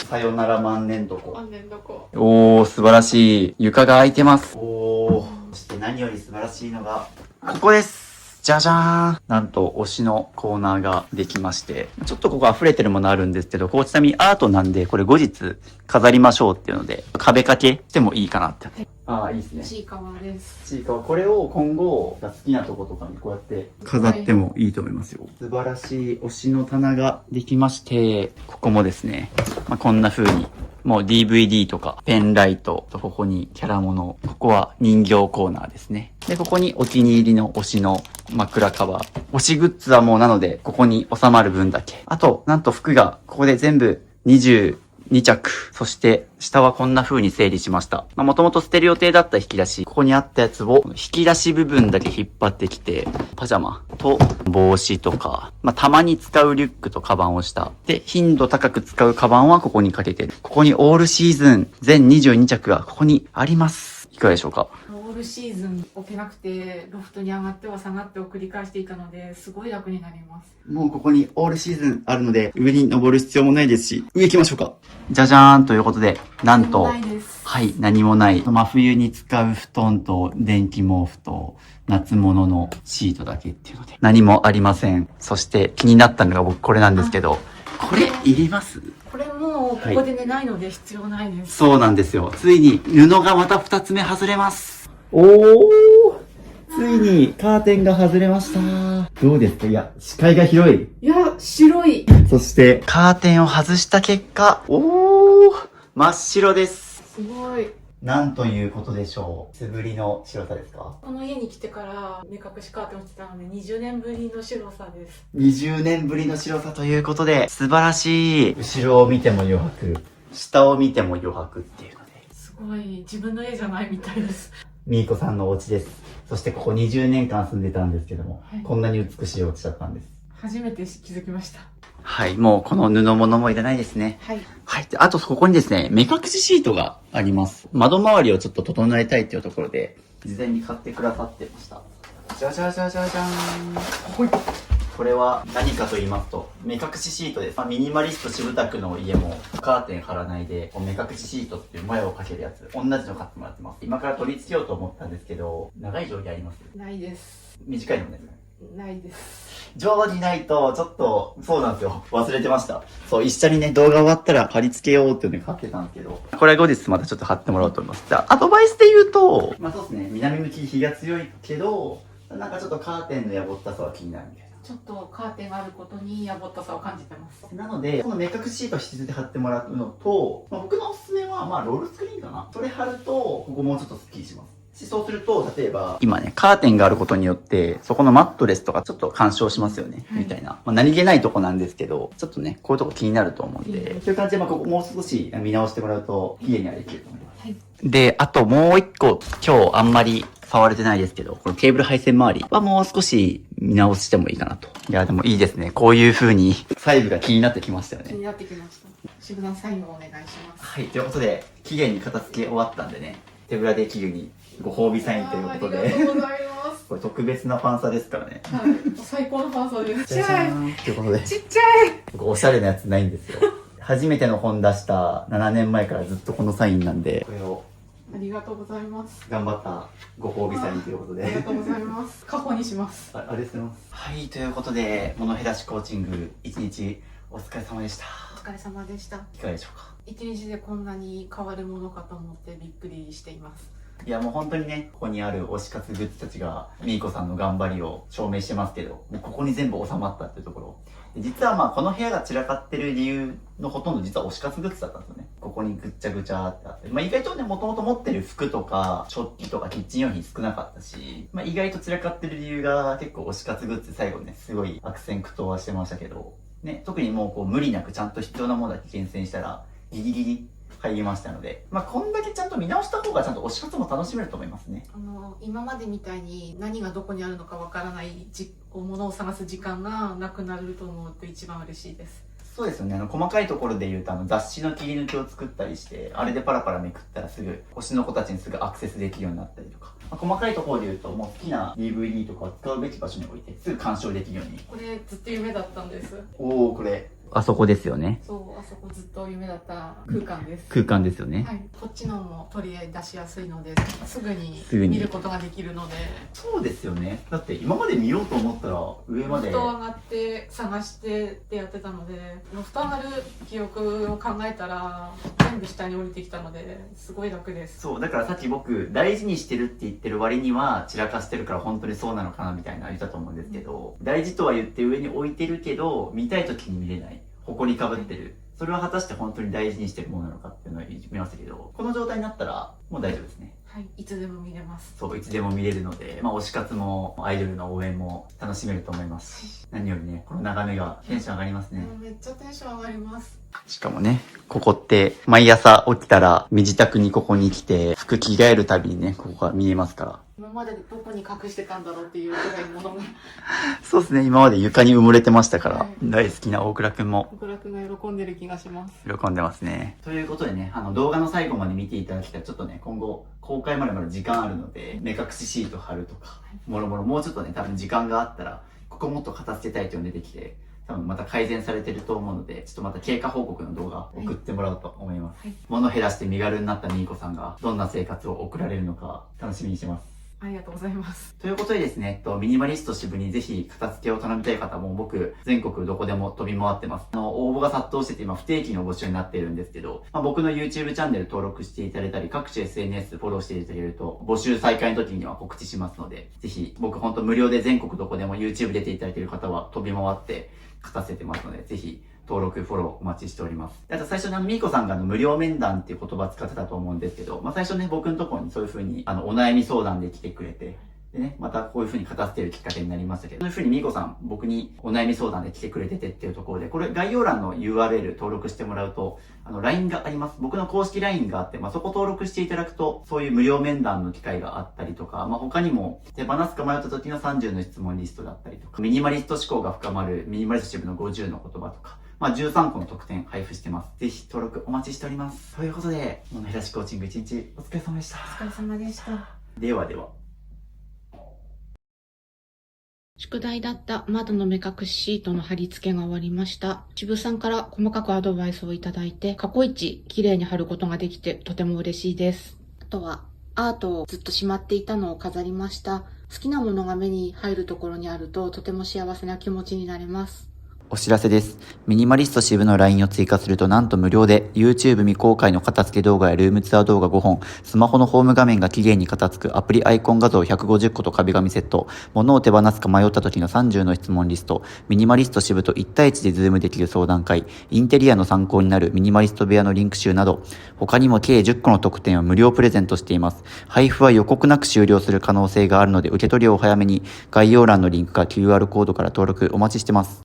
さよなら万年床。万年床。おー、素晴らしい。床が空いてます。おー。そして何より素晴らしいのが、ここです。じゃじゃーん。なんと推しのコーナーができまして、ちょっとここ溢れてるものあるんですけど、ここちなみにアートなんで、これ後日飾りましょうっていうので、壁掛けしてもいいかなって。ああ、いいですね。ちいかわです。ちいかわ、これを今後、好きなとことかにこうやって飾ってもいいと思いますよ。素晴らしい推しの棚ができまして、ここもですね、こんな風に、もう DVD とかペンライトとここにキャラもの、ここは人形コーナーですね。で、ここにお気に入りの推しの枕カバー。推しグッズはもうなので、ここに収まる分だけ。あと、なんと服がここで全部22着。そして、下はこんな風に整理しました。もともと捨てる予定だった引き出し。ここにあったやつを、引き出し部分だけ引っ張ってきて、パジャマと帽子とか、たまに使うリュックとカバンをした。で、頻度高く使うカバンはここにかけてる。ここにオールシーズン全22着がここにあります。いかがでしょうか？オールシーズン置けなくて、ロフトに上がっては下がってを繰り返していたので、すごい楽になります。もうここにオールシーズンあるので、上に登る必要もないですし、上行きましょうか。じゃじゃーんということで、なんと、何もないです。はい、何もない。真冬に使う布団と電気毛布と夏物のシートだけっていうので、何もありません。そして気になったのが僕これなんですけど、これいります？これもここで寝ないので必要ないです。そうなんですよ。ついに布がまた2つ目外れます。おー！ついにカーテンが外れました。どうですか？いや、視界が広い。いや、白い。そしてカーテンを外した結果、おー！真っ白です。すごい。なんということでしょう。素振りの白さですか？この家に来てから目隠しカーテンをしてたので20年ぶりの白さです。20年ぶりの白さということで、素晴らしい。後ろを見ても余白、下を見ても余白っていうので。すごい、自分の家じゃないみたいです。みーこさんのお家です。そしてここ20年間住んでたんですけども、はい、こんなに美しいお家だったんです。初めて気づきました。はい、もうこの布物もいらないですね。はい。はい。あとここにですね、目隠しシートがあります。窓周りをちょっと整えたいっていうところで、事前に買ってくださってました。じゃじゃじゃじゃじゃーん。ほい。これは何かと言いますと、目隠しシートです。ミニマリスト渋田区の家もカーテン貼らないで、目隠しシートっていうもやをかけるやつ、同じの買ってもらってます。今から取り付けようと思ったんですけど、長い定規あります？ないです。短いのですか？ないです。定規ないと、ちょっと、そうなんですよ。忘れてました。そう、一緒にね、動画終わったら貼り付けようっていうのに買ってたんですけど、これ後日またちょっと貼ってもらおうと思います。じゃあ、アドバイスで言うと、そうですね、南向き日が強いけど、なんかちょっとカーテンのやぼったさは気になるみたいな。ちょっとカーテンがあることにやぼったさを感じてます。なので、この目隠しシートを必須で貼ってもらうのと、僕のおすすめは、ロールスクリーンかな。それ貼ると、ここもうちょっとスッキリします。そうすると、例えば、今ね、カーテンがあることによって、そこのマットレスとかちょっと干渉しますよね、みたいな。何気ないとこなんですけど、ちょっとね、こういうとこ気になると思うんで、そういう感じで、ここもう少し見直してもらうと、綺麗にはできると思います。はい、で、あともう一個、今日あんまり触れてないですけど、このケーブル配線周りはもう少し見直してもいいかなと。いや、でもいいですね。こういう風に、細部が気になってきましたよね。気になってきました。渋田さんにもお願いします。はい、ということで、期限に片付け終わったんでね、手ぶらで器具にご褒美サインということで。ありがとうございます。これ特別なファンサですからね。はい。最高のファンサです。ちっちゃい。ということで。ちっちゃい。僕おしゃれなやつないんですよ。初めての本出した7年前からずっとこのサインなんで、これを。ありがとうございます。頑張ったご褒美サインということで。ありがとうございます。過去にします。ありがとうございます。はい、ということで、物減らしコーチング1日お疲れ様でした。お疲れ様でした。いかがでしょうか。一日でこんなに変わるものかと思ってびっくりしています。いやもう本当にね、ここにある推し活グッズたちがみーこさんの頑張りを証明してますけど、もうここに全部収まったっていうところ。実はこの部屋が散らかってる理由のほとんど実は推し活グッズだったんですよね。ここにぐっちゃぐちゃってあって。意外とね、もともと持ってる服とか食器とかキッチン用品少なかったし、意外と散らかってる理由が結構推し活グッズ最後ね、すごい悪戦苦闘はしてましたけど、ね、特にもう無理なくちゃんと必要なものだけ厳選したら、ギリギリ入りましたので、こんだけちゃんと見直した方がちゃんと推し活も楽しめると思いますね。今までみたいに何がどこにあるのかわからないものを探す時間がなくなると思うと一番嬉しいです。そうですよね。細かいところで言うと、雑誌の切り抜きを作ったりして、あれでパラパラめくったらすぐ、推しの子たちにすぐアクセスできるようになったりとか、細かいところで言うと、もう好きな DVD とかを使うべき場所に置いて、すぐ鑑賞できるように。これずっと夢だったんです。おー、これ。あそこですよね。そう、あそこずっと夢だった空間です。空間ですよね。はい、こっちのも取り出しやすいので、すぐにすぐに見ることができるので。そうですよね。だって今まで見ようと思ったら、上まで。ロフト上がって探してってやってたので、ロフト上がる記憶を考えたら、全部下に降りてきたので、すごい楽です。そう、だからさっき僕、大事にしてるって言ってる割には、散らかしてるから本当にそうなのかなみたいな言ったと思うんですけど、大事とは言って上に置いてるけど、見たい時に見れない。埃かぶってる。それは果たして本当に大事にしてるものなのかっていうのは見ましたけど、この状態になったらもう大丈夫ですね。はい、いつでも見れます。そう、いつでも見れるので、推し活もアイドルの応援も楽しめると思いますし、何よりね、この眺めがテンション上がりますね。めっちゃテンション上がります。しかもね、ここって毎朝起きたら身支度にここに来て服着替えるたびにね、ここが見えますから。今までどこに隠してたんだろうっていうぐらいものが。そうですね、今まで床に埋もれてましたから、はい大好きな大倉くんも小倉くんが喜んでる気がします。喜んでますね。ということでね、動画の最後まで見ていただきたい。ちょっとね、今後公開までまだ時間あるので、目隠しシート貼るとか、もろもろもうちょっとね、多分時間があったら、ここもっと片付けたいというのが出てきて、多分また改善されてると思うので、ちょっとまた経過報告の動画送ってもらおうと思います。はい、物減らして身軽になったみーこさんがどんな生活を送られるのか楽しみにしてます。ありがとうございます。ということでですね、ミニマリスト支部にぜひ片付けを頼みたい方も僕、全国どこでも飛び回ってます。応募が殺到してて今不定期の募集になっているんですけど、僕の YouTube チャンネル登録していただいたり、各種 SNS フォローしていただけると、募集再開の時には告知しますので、ぜひ僕ほんと無料で全国どこでも YouTube 出ていただいている方は飛び回って片付けてますので、ぜひ登録、フォローお待ちしております。あと最初にみーこさんが無料面談っていう言葉使ってたと思うんですけど、最初ね、僕のところにそういう風にお悩み相談で来てくれて、でね、またこういう風に片付けるきっかけになりましたけど、そういう風にみーこさん、僕にお悩み相談で来てくれててっていうところで、これ概要欄の URL 登録してもらうと、LINE があります。僕の公式 LINE があって、そこ登録していただくと、そういう無料面談の機会があったりとか、他にも、手放すか迷った時の30の質問リストだったりとか、ミニマリスト思考が深まるミニマリスト支部の50の言葉とか、13個の特典配布してます。ぜひ登録お待ちしております。ということで、物減らしコーチング1日お疲れ様でした。お疲れ様でした。ではでは。宿題だった窓の目隠しシートの貼り付けが終わりました。渋さんから細かくアドバイスをいただいて、過去一綺麗に貼ることができてとても嬉しいです。あとは、アートをずっとしまっていたのを飾りました。好きなものが目に入るところにあるととても幸せな気持ちになれます。お知らせです。ミニマリスト支部の LINE を追加するとなんと無料で YouTube 未公開の片付け動画やルームツアー動画5本、スマホのホーム画面が綺麗に片付くアプリアイコン画像150個と壁紙セット、物を手放すか迷った時の30の質問リスト、ミニマリスト支部と1対1でズームできる相談会、インテリアの参考になるミニマリスト部屋のリンク集など、他にも計10個の特典を無料プレゼントしています。配布は予告なく終了する可能性があるので受け取りをお早めに、概要欄のリンクか QR コードから登録お待ちしてます。